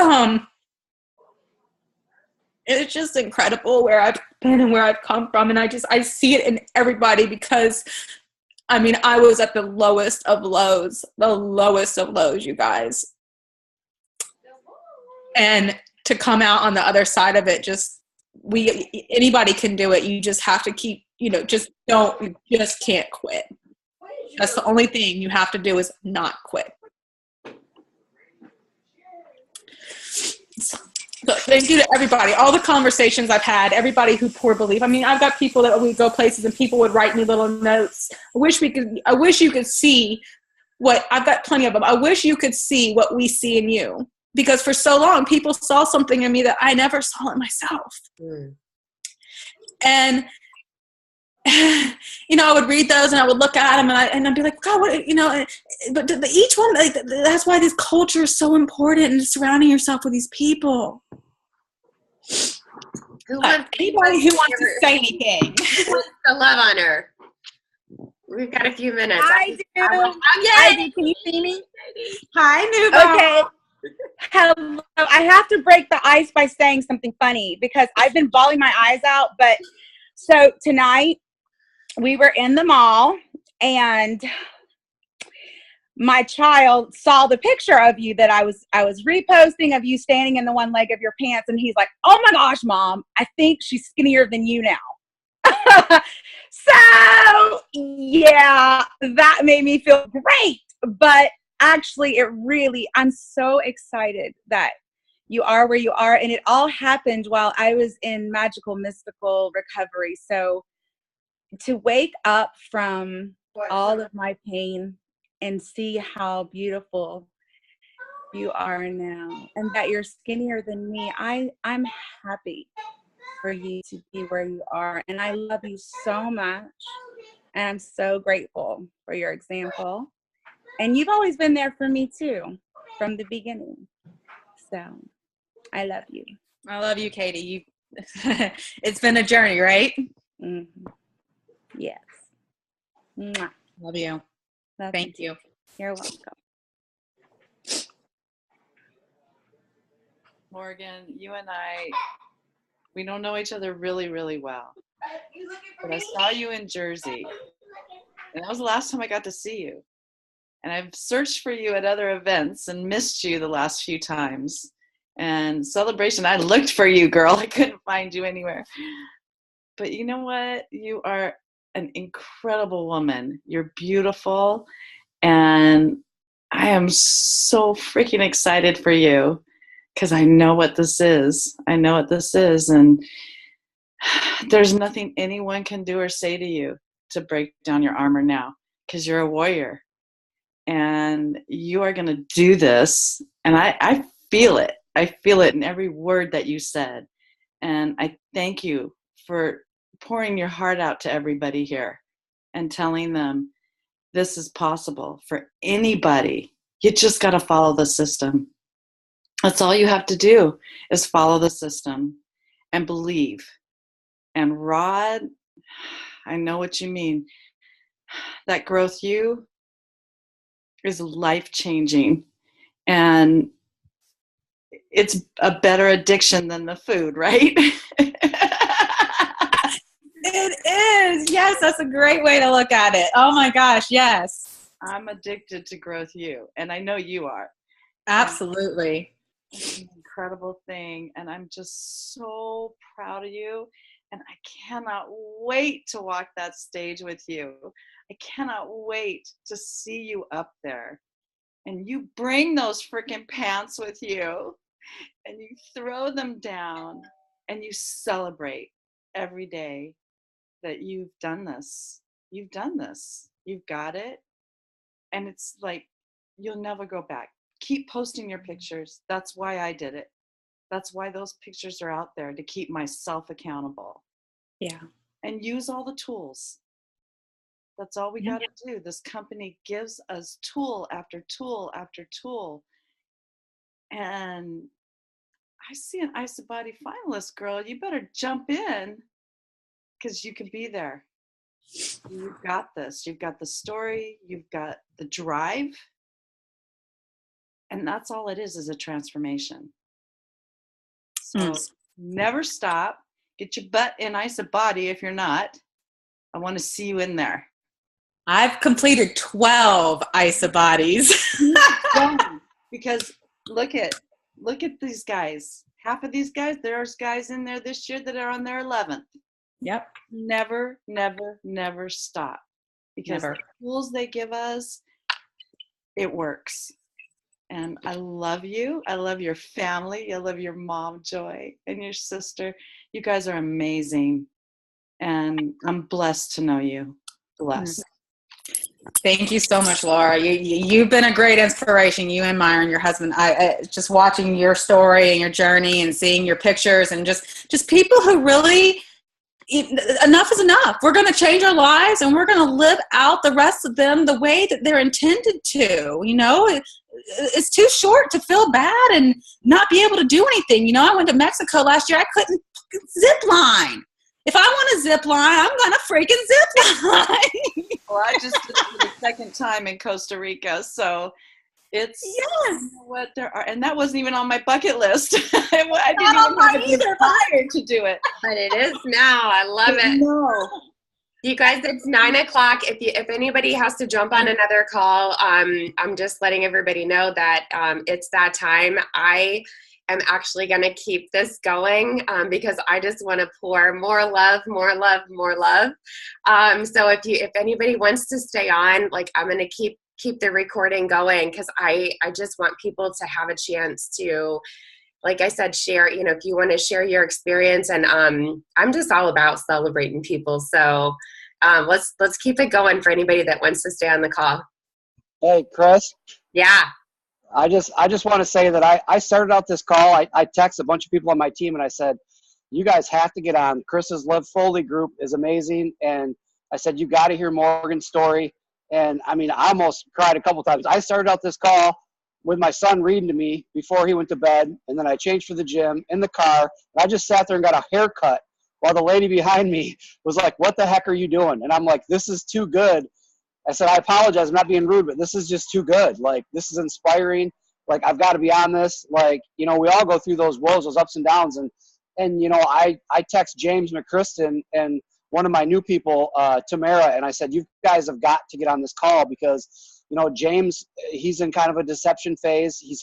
just incredible where I've been and where I've come from. And I see it in everybody, because I mean, I was at the lowest of lows, you guys. And to come out on the other side of it, anybody can do it. You just have to keep, you just can't quit. That's the only thing you have to do, is not quit. So thank you to everybody, all the conversations I've had, everybody who poured belief. I mean, I've got people that would go places and people would write me little notes. I wish you could see what, I've got plenty of them. I wish you could see what we see in you, because for so long, people saw something in me that I never saw in myself. Mm. And, I would read those and I would look at them and I'd be like, God, what, but each one, like, that's why this culture is so important, and surrounding yourself with these people. Anybody who wants to say anything. Who wants to love on her? We've got a few minutes. I do. I do. Can you see me? Hi, Nubo. Okay. Hello. I have to break the ice by saying something funny, because I've been bawling my eyes out. But so tonight we were in the mall, and my child saw the picture of you that I was reposting, of you standing in the one leg of your pants, and he's like, "Oh my gosh, Mom, I think she's skinnier than you now." So yeah, that made me feel great. But actually, I'm so excited that you are where you are, and it all happened while I was in magical, mystical recovery. So to wake up from all of my pain and see how beautiful you are now, and that you're skinnier than me, I'm happy for you to be where you are. And I love you so much. And I'm so grateful for your example. And you've always been there for me too, from the beginning. So I love you. I love you, Katie. It's been a journey, right? Mm-hmm. Yes. Mwah. Love you. Thank you. You're welcome. Morgan, you and we don't know each other really, really well. But I saw you in Jersey, and that was the last time I got to see you. And I've searched for you at other events and missed you the last few times. And Celebration, I looked for you, girl. I couldn't find you anywhere. But you know what? You are an incredible woman. You're beautiful. And I am so freaking excited for you, because I know what this is. And there's nothing anyone can do or say to you to break down your armor now, because you're a warrior. And you are going to do this. And I feel it. I feel it in every word that you said. And I thank you for pouring your heart out to everybody here and telling them this is possible for anybody. You just got to follow the system. That's all you have to do is follow the system and believe. And Rod, I know what you mean. That growth you is life-changing. And it's a better addiction than the food, right? It is. Yes, that's a great way to look at it. Oh my gosh, yes. I'm addicted to growth you, and I know you are. Absolutely. It's an incredible thing, and I'm just so proud of you, and I cannot wait to walk that stage with you. I cannot wait to see you up there, and you bring those freaking pants with you, and you throw them down, and you celebrate every day that you've done this. You've done this. You've got it. And it's like, you'll never go back. Keep posting your pictures. That's why I did it. That's why those pictures are out there, to keep myself accountable. Yeah. And use all the tools. That's all we got to do. This company gives us tool after tool after tool. And I see an Isabody finalist, girl. You better jump in, because you could be there. You've got this. You've got the story. You've got the drive. And that's all it is a transformation. So never stop. Get your butt in Isabody if you're not. I want to see you in there. I've completed 12 Isabodies. Because look at these guys. Half of these guys, there's guys in there this year that are on their 11th. Yep. Never, never, never stop. Because the tools they give us, it works. And I love you. I love your family. I love your mom, Joy, and your sister. You guys are amazing. And I'm blessed to know you. Blessed. Thank you so much, Laura. You've been a great inspiration, you and Myron, your husband. I just watching your story and your journey and seeing your pictures, and just people who really, enough is enough. We're going to change our lives, and we're going to live out the rest of them the way that they're intended to. You know, it's too short to feel bad and not be able to do anything. You know, I went to Mexico last year. I couldn't zip line. If I want to zip line, I'm going to freaking zip line. Well, I just did it for the second time in Costa Rica, so it's what there are, and that wasn't even on my bucket list. I didn't even have a desire to do it, but it is now. I love it. No. You guys, it's 9:00. If anybody has to jump on another call, I'm just letting everybody know that it's that time. I am actually going to keep this going because I just want to pour more love, more love, more love. So if anybody wants to stay on, like, I'm going to keep the recording going, because I just want people to have a chance to, like I said, share, you know, if you want to share your experience. And I'm just all about celebrating people. So let's keep it going for anybody that wants to stay on the call. Hey, Chris. Yeah. I just want to say that I started out this call. I texted a bunch of people on my team, and I said, you guys have to get on. Chris's LiveFULLy group is amazing. And I said, you got to hear Morgan's story. And I mean, I almost cried a couple times. I started out this call with my son reading to me before he went to bed. And then I changed for the gym in the car. And I just sat there and got a haircut while the lady behind me was like, what the heck are you doing? And I'm like, this is too good. I said, I apologize, I'm not being rude, but this is just too good. Like, this is inspiring. Like, I've got to be on this. Like, you know, we all go through those woes, those ups and downs. And you know, I text James McChristen and one of my new people, Tamara, and I said, you guys have got to get on this call, because, you know, James, he's in kind of a deception phase. He's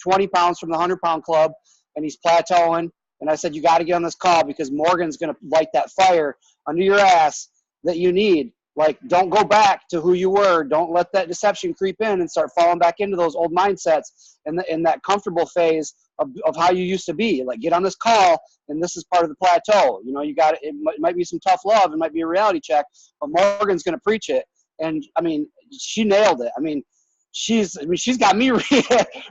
20 pounds from the 100-pound club, and he's plateauing. And I said, you got to get on this call, because Morgan's going to light that fire under your ass that you need. Like, don't go back to who you were. Don't let that deception creep in and start falling back into those old mindsets and in that comfortable phase of how you used to be. Like, get on this call, and this is part of the plateau. You know, you got it might be some tough love. It might be a reality check, but Morgan's going to preach it. And, I mean, she nailed it. I mean, she's got me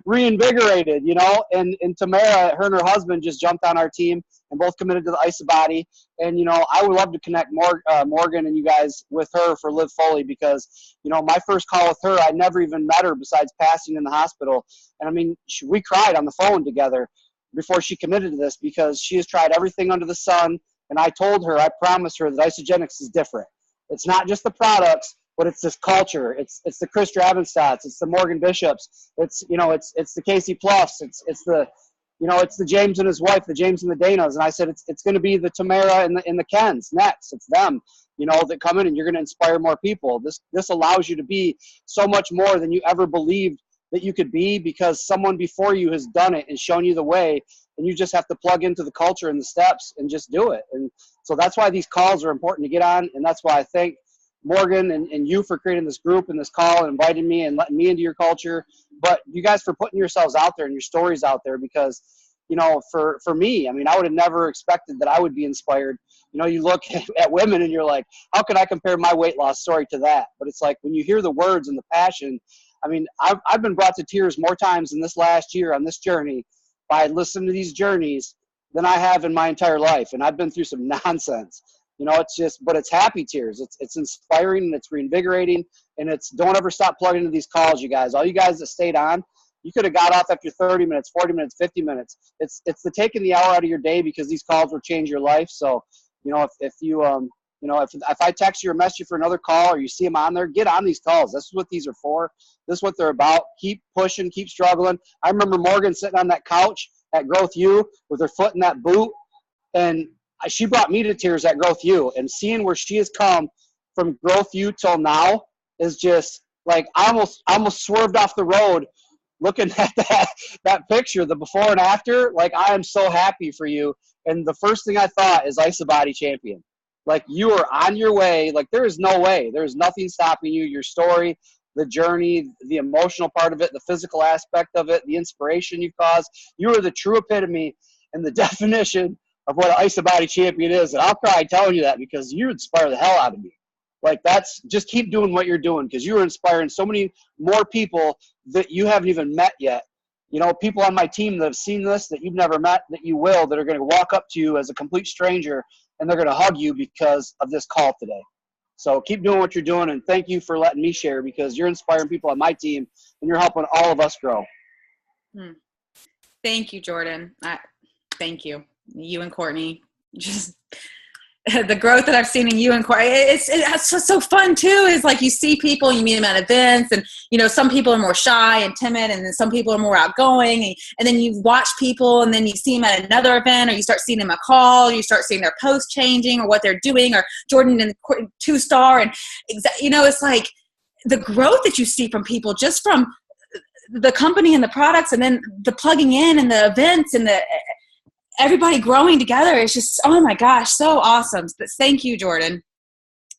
reinvigorated, you know. And Tamara, her and her husband just jumped on our team and both committed to the IsaBody. And, you know, I would love to connect Morgan and you guys with her for LiveFULLy, because, you know, my first call with her, I never even met her besides passing in the hospital. And I mean, we cried on the phone together before she committed to this, because she has tried everything under the sun. And I told her, I promised her that Isagenix is different. It's not just the products, but it's this culture. It's the Chris Dravenstadts, it's the Morgan Bishops, it's, you know, it's the Casey Pluffs, it's the, you know, it's the James and his wife, the James and the Danas. And I said, it's going to be the Tamara and the Kens next. It's them, you know, that come in, and you're going to inspire more people. This allows you to be so much more than you ever believed that you could be, because someone before you has done it and shown you the way, and you just have to plug into the culture and the steps and just do it. And so that's why these calls are important to get on. And that's why I thank Morgan and you for creating this group and this call and inviting me and letting me into your culture, but you guys for putting yourselves out there and your stories out there, because, you know, for me, I mean, I would have never expected that I would be inspired. You know, you look at women and you're like, how can I compare my weight loss story to that? But it's like, when you hear the words and the passion, I mean, I've been brought to tears more times in this last year on this journey by listening to these journeys than I have in my entire life. And I've been through some nonsense. You know, it's just, but it's happy tears. It's inspiring, and it's reinvigorating, and it's, don't ever stop plugging into these calls, you guys. All you guys that stayed on, you could have got off after 30 minutes, 40 minutes, 50 minutes. It's the taking the hour out of your day, because these calls will change your life. So, you know, if you, you know, if I text you or message you for another call, or you see them on there, get on these calls. This is what these are for. This is what they're about. Keep pushing, keep struggling. I remember Morgan sitting on that couch at Growth U with her foot in that boot, and she brought me to tears at Growth U, and seeing where she has come from Growth U till now is just like, I almost swerved off the road looking at that picture, the before and after. Like, I am so happy for you. And the first thing I thought is IsaBody champion. Like, you are on your way. Like, there is no way. There is nothing stopping you. Your story, the journey, the emotional part of it, the physical aspect of it, the inspiration you cause. You are the true epitome and the definition of what an IsaBody champion is. And I'll cry telling you that, because you inspire the hell out of me. Like, that's, just keep doing what you're doing, because you are inspiring so many more people that you haven't even met yet. You know, people on my team that have seen this, that you've never met, that you will, that are going to walk up to you as a complete stranger, and they're going to hug you because of this call today. So keep doing what you're doing, and thank you for letting me share, because you're inspiring people on my team, and you're helping all of us grow. Thank you, Jordan. Thank you. You and Courtney, just the growth that I've seen in you and Courtney, it's just so fun too. Is like, you see people, you meet them at events, and, you know, some people are more shy and timid, and then some people are more outgoing, and then you watch people, and then you see them at another event, or you start seeing them a call, or you start seeing their posts changing, or what they're doing, or Jordan and 2-star, and you know, it's like the growth that you see from people, just from the company and the products, and then the plugging in and the events and the everybody growing together. It's just, oh my gosh, so awesome. Thank you, Jordan.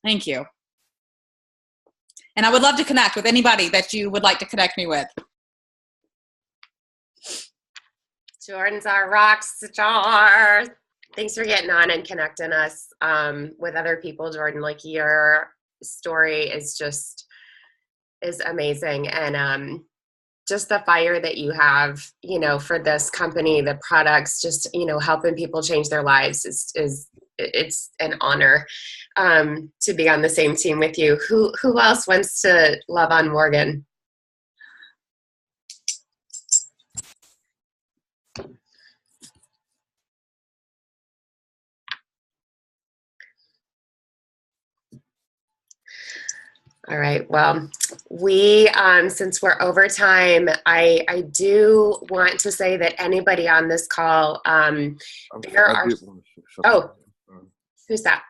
Thank you. And I would love to connect with anybody that you would like to connect me with. Jordan's our rock star. Thanks for getting on and connecting us with other people, Jordan. Like, your story is amazing. And just the fire that you have, you know, for this company, the products, just, you know, helping people change their lives it's an honor to be on the same team with you. Who else wants to love on Morgan? All right. Well, we, since we're over time, I do want to say that anybody on this call, there are. Oh, who's that?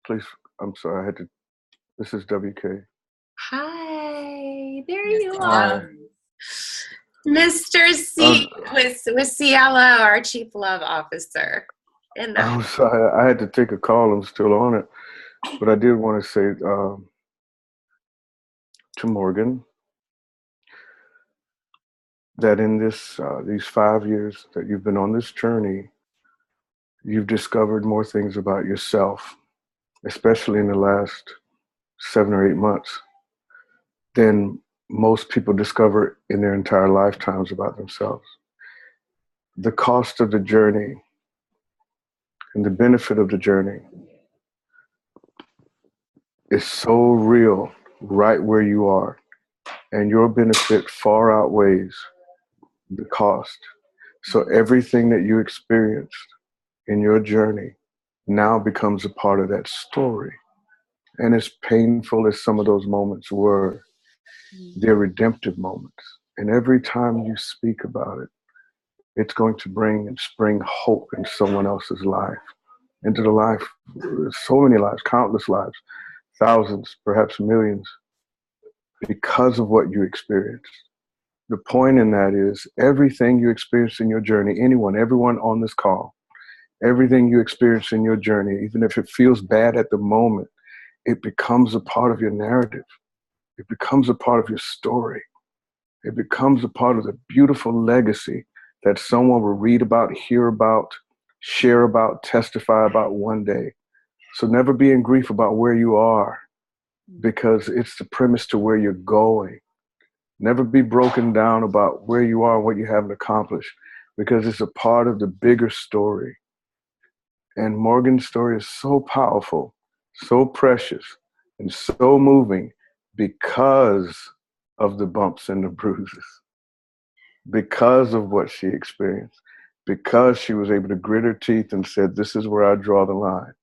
Please, I'm sorry. This is WK. Hi, there you are. Mr. C with Cielo, our Chief Love Officer. I'm sorry. I had to take a call. I'm still on it. But I did want to say, to Morgan, that in these 5 years that you've been on this journey, you've discovered more things about yourself, especially in the last 7 or 8 months, than most people discover in their entire lifetimes about themselves. The cost of the journey and the benefit of the journey is so real right where you are, and your benefit far outweighs the cost. So everything that you experienced in your journey now becomes a part of that story. And as painful as some of those moments were, they're redemptive moments. And every time you speak about it, it's going to bring and spring hope in someone else's life, into the life, so many lives, countless lives, thousands, perhaps millions, because of what you experienced. The point in that is everything you experience in your journey, everyone on this call, everything you experience in your journey, even if it feels bad at the moment, it becomes a part of your narrative. It becomes a part of your story. It becomes a part of the beautiful legacy that someone will read about, hear about, share about, testify about one day. So never be in grief about where you are, because it's the premise to where you're going. Never be broken down about where you are and what you haven't accomplished, because it's a part of the bigger story. And Morgan's story is so powerful, so precious, and so moving because of the bumps and the bruises, because of what she experienced, because she was able to grit her teeth and said, this is where I draw the line.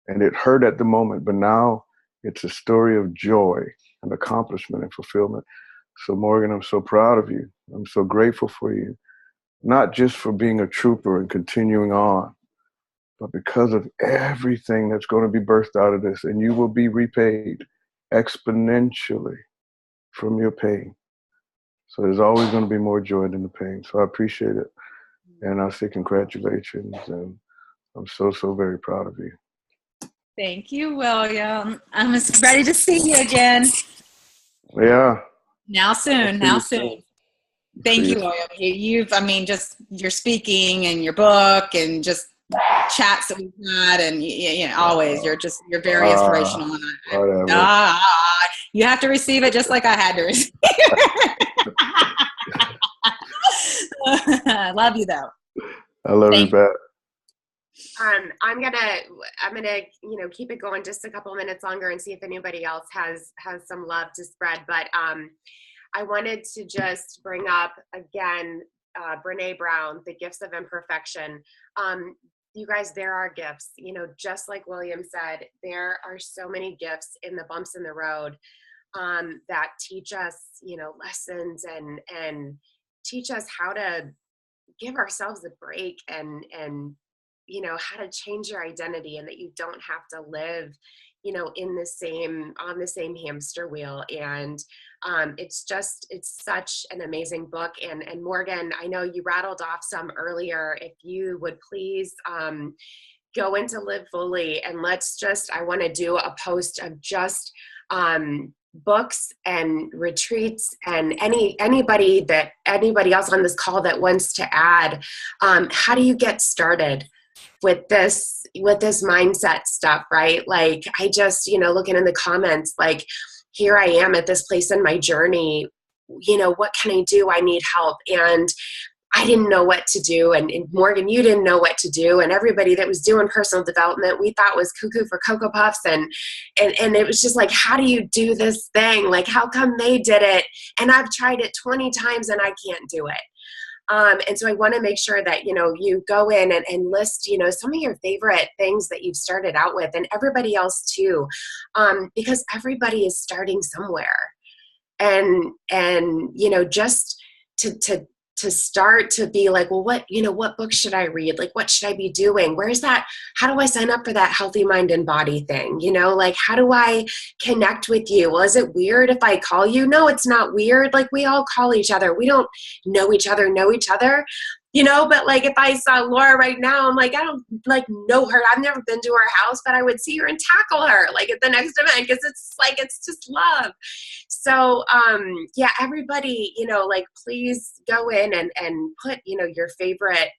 And it hurt at the moment, but now it's a story of joy and accomplishment and fulfillment. So Morgan, I'm so proud of you. I'm so grateful for you, not just for being a trooper and continuing on, but because of everything that's going to be birthed out of this. And you will be repaid exponentially from your pain. So there's always going to be more joy than the pain. So I appreciate it. And I say congratulations. And I'm so, so very proud of you. Thank you, William. I'm ready to see you again. Yeah. Now soon. Thank you, soon. William. Just your speaking and your book and just chats that we've had, and always you're very inspirational. And you have to receive it just like I had to receive it. I love you though. I love you back. I'm gonna keep it going just a couple minutes longer and see if anybody else has some love to spread. But I wanted to just bring up again Brene Brown, The Gifts of Imperfection. You guys, there are gifts, just like William said, there are so many gifts in the bumps in the road that teach us, lessons and teach us how to give ourselves a break and how to change your identity, and that you don't have to live, on the same hamster wheel. And it's such an amazing book. And Morgan, I know you rattled off some earlier. If you would please go into LiveFULLy, and I want to do a post of just books and retreats and anybody else on this call that wants to add. How do you get started with this mindset stuff, right? Like, I just, looking in the comments, like, here I am at this place in my journey, what can I do? I need help. And I didn't know what to do. And Morgan, you didn't know what to do. And everybody that was doing personal development, we thought was cuckoo for Cocoa Puffs. And it was just like, how do you do this thing? Like, how come they did it? And I've tried it 20 times and I can't do it. And so I want to make sure that, you go in and list, some of your favorite things that you've started out with, and everybody else too, because everybody is starting somewhere. And just to start to be like, well, what book should I read? Like, what should I be doing? Where's that? How do I sign up for that healthy mind and body thing? Like, how do I connect with you? Well, is it weird if I call you? No, it's not weird. Like, we all call each other. We don't know each other, but like, if I saw Laura right now, I'm like, I don't know her. I've never been to her house, but I would see her and tackle her like at the next event, because it's just love. So, everybody, please go in and put, your favorite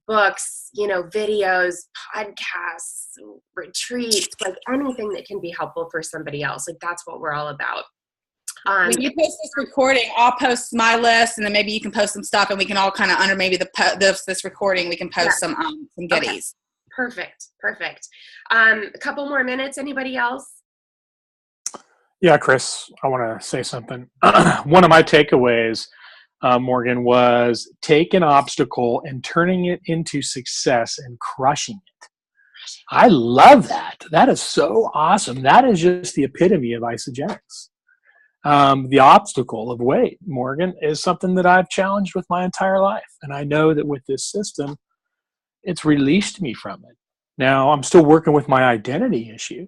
books, videos, podcasts, retreats, like anything that can be helpful for somebody else. Like, that's what we're all about. When you post this recording, I'll post my list, and then maybe you can post some stuff, and we can all kind of under maybe this recording, we can post some goodies. Okay. Perfect. A couple more minutes. Anybody else? Yeah, Chris, I want to say something. One of my takeaways, Morgan, was take an obstacle and turning it into success and crushing it. I love that. That is so awesome. That is just the epitome of isogenics. The obstacle of weight, Morgan, is something that I've challenged with my entire life. And I know that with this system, it's released me from it. Now, I'm still working with my identity issue,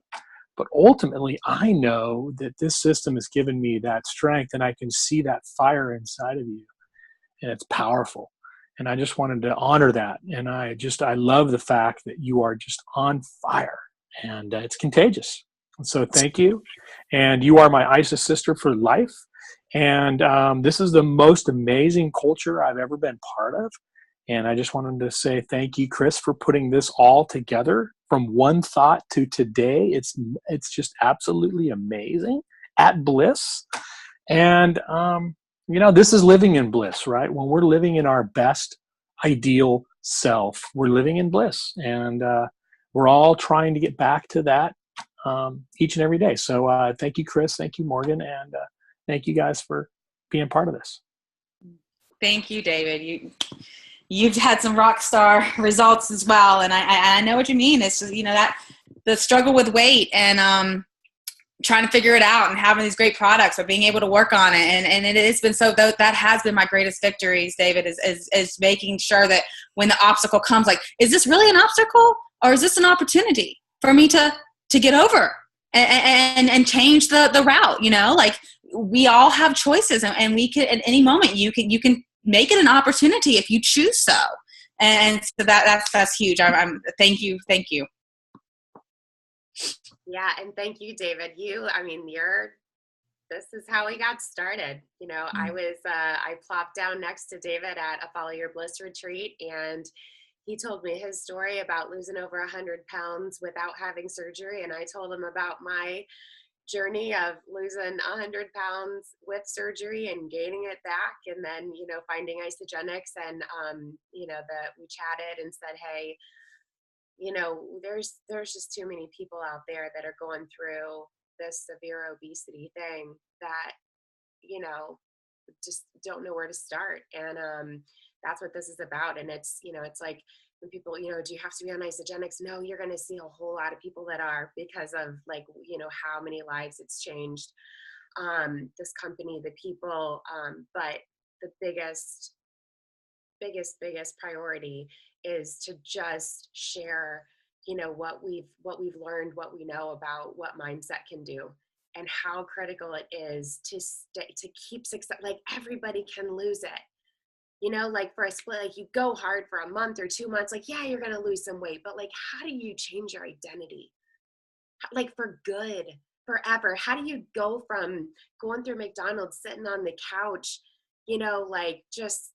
but ultimately, I know that this system has given me that strength, and I can see that fire inside of you, and it's powerful. And I just wanted to honor that. And I love the fact that you are just on fire, and it's contagious. And so thank you. And you are my ISIS sister for life. And this is the most amazing culture I've ever been part of. And I just wanted to say thank you, Chris, for putting this all together from one thought to today. It's just absolutely amazing at Bliss. And, this is living in bliss, right? When we're living in our best ideal self, we're living in bliss. And we're all trying to get back to that each and every day. So thank you, Chris. Thank you, Morgan. And thank you guys for being part of this. Thank you, David. You've had some rock star results as well. And I know what you mean. It's just, that the struggle with weight and trying to figure it out and having these great products or being able to work on it. And it has been that has been my greatest victories, David, is making sure that when the obstacle comes, like, is this really an obstacle or is this an opportunity for me to get over and change the route? Like, we all have choices, and we can, at any moment, you can make it an opportunity if you choose so. And so that's huge. I'm thank you. Yeah, and thank you, David. This is how we got started. I plopped down next to David at a Follow Your Bliss retreat, and he told me his story about losing over 100 pounds without having surgery, and I told him about my journey of losing 100 pounds with surgery and gaining it back, and then finding isogenics, and we chatted and said, hey, there's just too many people out there that are going through this severe obesity thing that just don't know where to start. And that's what this is about. And it's it's like when people do you have to be on isogenics? No, you're going to see a whole lot of people that are, because of how many lives it's changed, this company, the people, but the biggest priority is to just share what we've learned, what we know about what mindset can do, and how critical it is to keep success. Like, everybody can lose it, like for a split, like you go hard for a month or 2 months, like, yeah, you're going to lose some weight, but like, how do you change your identity, like, for good, forever? How do you go from going through McDonald's, sitting on the couch, like just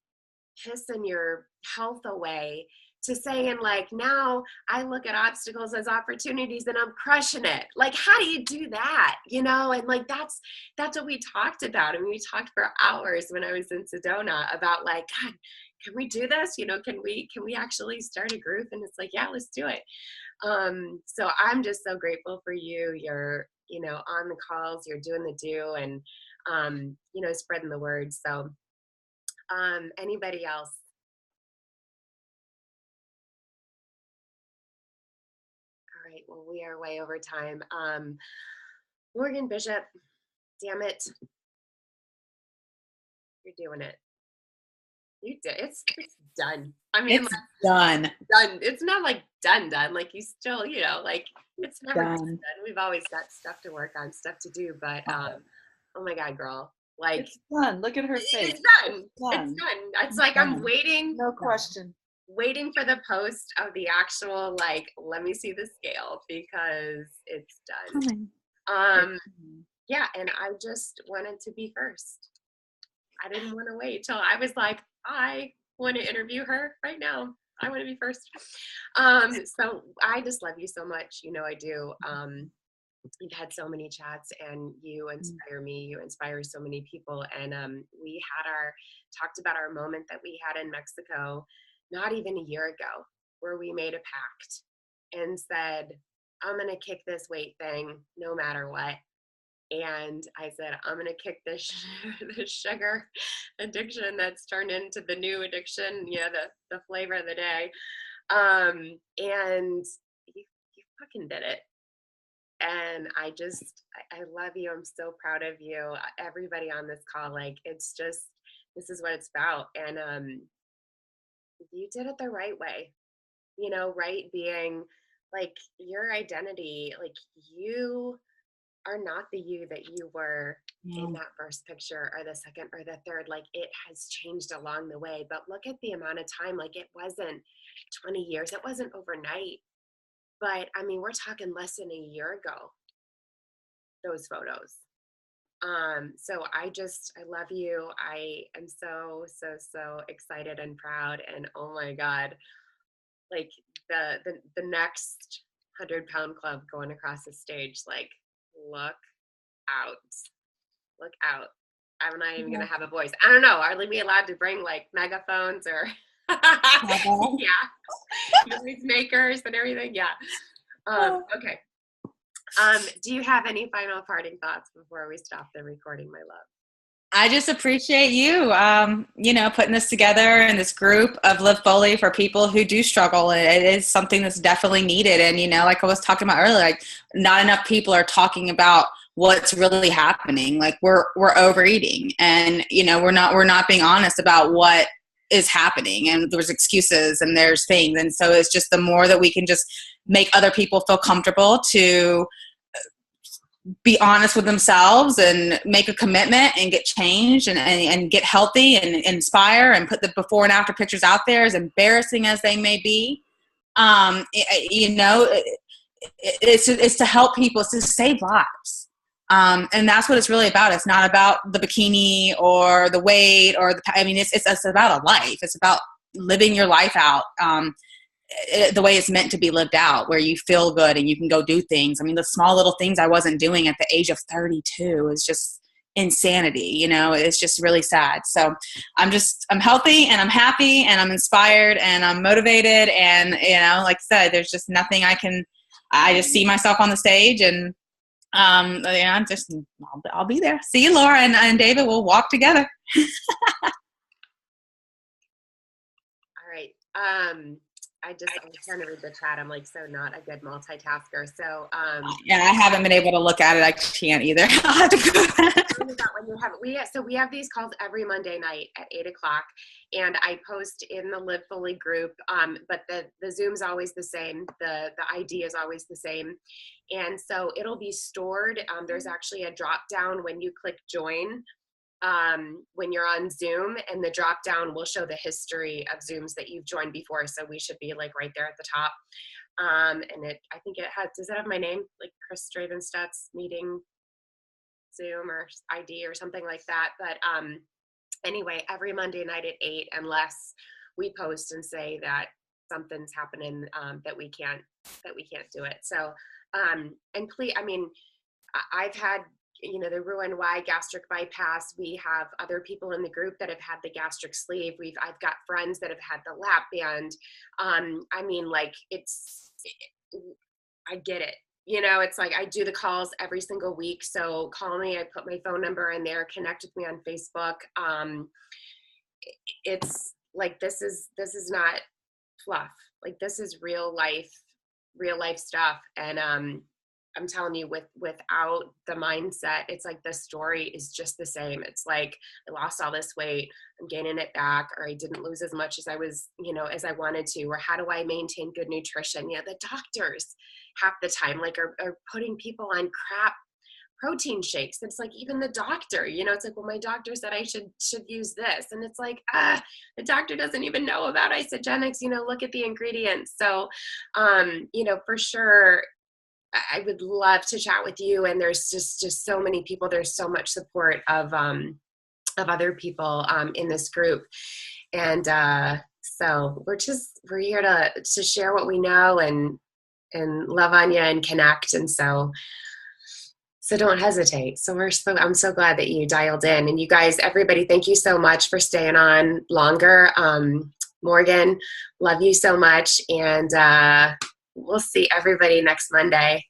pissing your health away, to saying, like, now I look at obstacles as opportunities and I'm crushing it? Like, how do you do that? And like, that's what we talked about. I mean, we talked for hours when I was in Sedona about, like, God, can we do this? Can we actually start a group? And it's like, yeah, let's do it. So I'm just so grateful for you. You're, on the calls, you're doing the do, and, spreading the word. So, anybody else? All right, well, we are way over time. Morgan Bishop, damn it. You're doing it. You did. It's done. I mean, It's done. Done. It's not like done. Like, you still, like, it's never done. We've always got stuff to work on, stuff to do. But oh my God, girl. Like, it's done. Look at her face. It's done. It's done. It's like, I'm waiting. No question. Waiting for the post of the actual, like, let me see the scale, because it's done. Yeah, and I just wanted to be first. I didn't want to wait till I was like, I want to interview her right now. I want to be first. So I just love you so much. I do. we've had so many chats, and you inspire me, you inspire so many people. And we had talked about our moment that we had in Mexico not even a year ago, where we made a pact and said, I'm going to kick this weight thing no matter what. And I said, I'm going to kick this sugar addiction that's turned into the new addiction, the flavor of the day. And you fucking did it. And I love you. I'm so proud of you. Everybody on this call, like, it's just, this is what it's about. And you did it the right way, right being like your identity, like you are not the you that you were in that first picture or the second or the third. Like, it has changed along the way, but look at the amount of time. Like, it wasn't 20 years, it wasn't overnight, but I mean, we're talking less than a year ago, those photos. So I love you. I am so excited and proud. And oh my God, like the next 100-pound club going across the stage, like, look out. I'm not even gonna have a voice. I don't know. Are we allowed to bring like megaphones or noise makers and everything? Yeah. Okay. Do you have any final parting thoughts before we stop the recording, my love? I just appreciate you, putting this together in this group of LiveFULLy for people who do struggle. It is something that's definitely needed. And, like I was talking about earlier, like, not enough people are talking about what's really happening. Like, we're overeating, and, we're not being honest about what is happening, and there's excuses and there's things. And so it's just the more that we can just make other people feel comfortable to be honest with themselves and make a commitment and get changed and get healthy and inspire and put the before and after pictures out there, as embarrassing as they may be. It's to help people, it's to save lives. And that's what it's really about. It's not about the bikini or the weight or it's about a life. It's about living your life out. The way it's meant to be lived out, where you feel good and you can go do things. I mean, the small little things I wasn't doing at the age of 32 is just insanity. It's just really sad. So I'm healthy and I'm happy and I'm inspired and I'm motivated. And, like I said, there's just nothing I just see myself on the stage, and, I'll be there. See you, Laura, and David. We'll walk together. All right. I was trying to read the chat. I'm like, so not a good multitasker. So, yeah, I haven't been able to look at it. I can't either. I'll have to go. We have these calls every Monday night at 8:00, and I post in the LiveFULLy group. But the Zoom's always the same. The ID is always the same. And so it'll be stored. There's actually a drop down when you click join. When you're on Zoom, and the drop down will show the history of Zooms that you've joined before. So we should be like right there at the top. And I think does it have my name? Like Chris Dravenstadt's meeting Zoom or ID or something like that. But anyway, every Monday night at 8, unless we post and say that something's happening, that we can't do it. So, and please, I've had, the Roux-en-Y gastric bypass. We have other people in the group that have had the gastric sleeve. I've got friends that have had the lap band. I get it. It's like, I do the calls every single week. So call me. I put my phone number in there. Connect with me on Facebook. It's like, this is not fluff. Like, this is real life stuff. And I'm telling you, without the mindset, it's like the story is just the same. It's like, I lost all this weight, I'm gaining it back, or I didn't lose as much as I was, as I wanted to, or how do I maintain good nutrition? The doctors half the time are putting people on crap protein shakes. It's like, even the doctor, it's like, well, my doctor said I should use this. And it's like, the doctor doesn't even know about isogenics, look at the ingredients. So, for sure, I would love to chat with you. And there's just so many people. There's so much support of other people in this group. And so we're here to share what we know and love on you and connect. And so So don't hesitate. I'm so glad that you dialed in. And you guys, everybody, thank you so much for staying on longer. Morgan, love you so much. And we'll see everybody next Monday.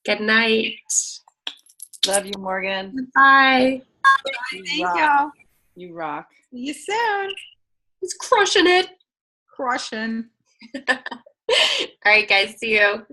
Good night. Love you, Morgan. Bye. Thank y'all. You rock. See you soon. He's crushing it. Crushing. All right, guys. See you.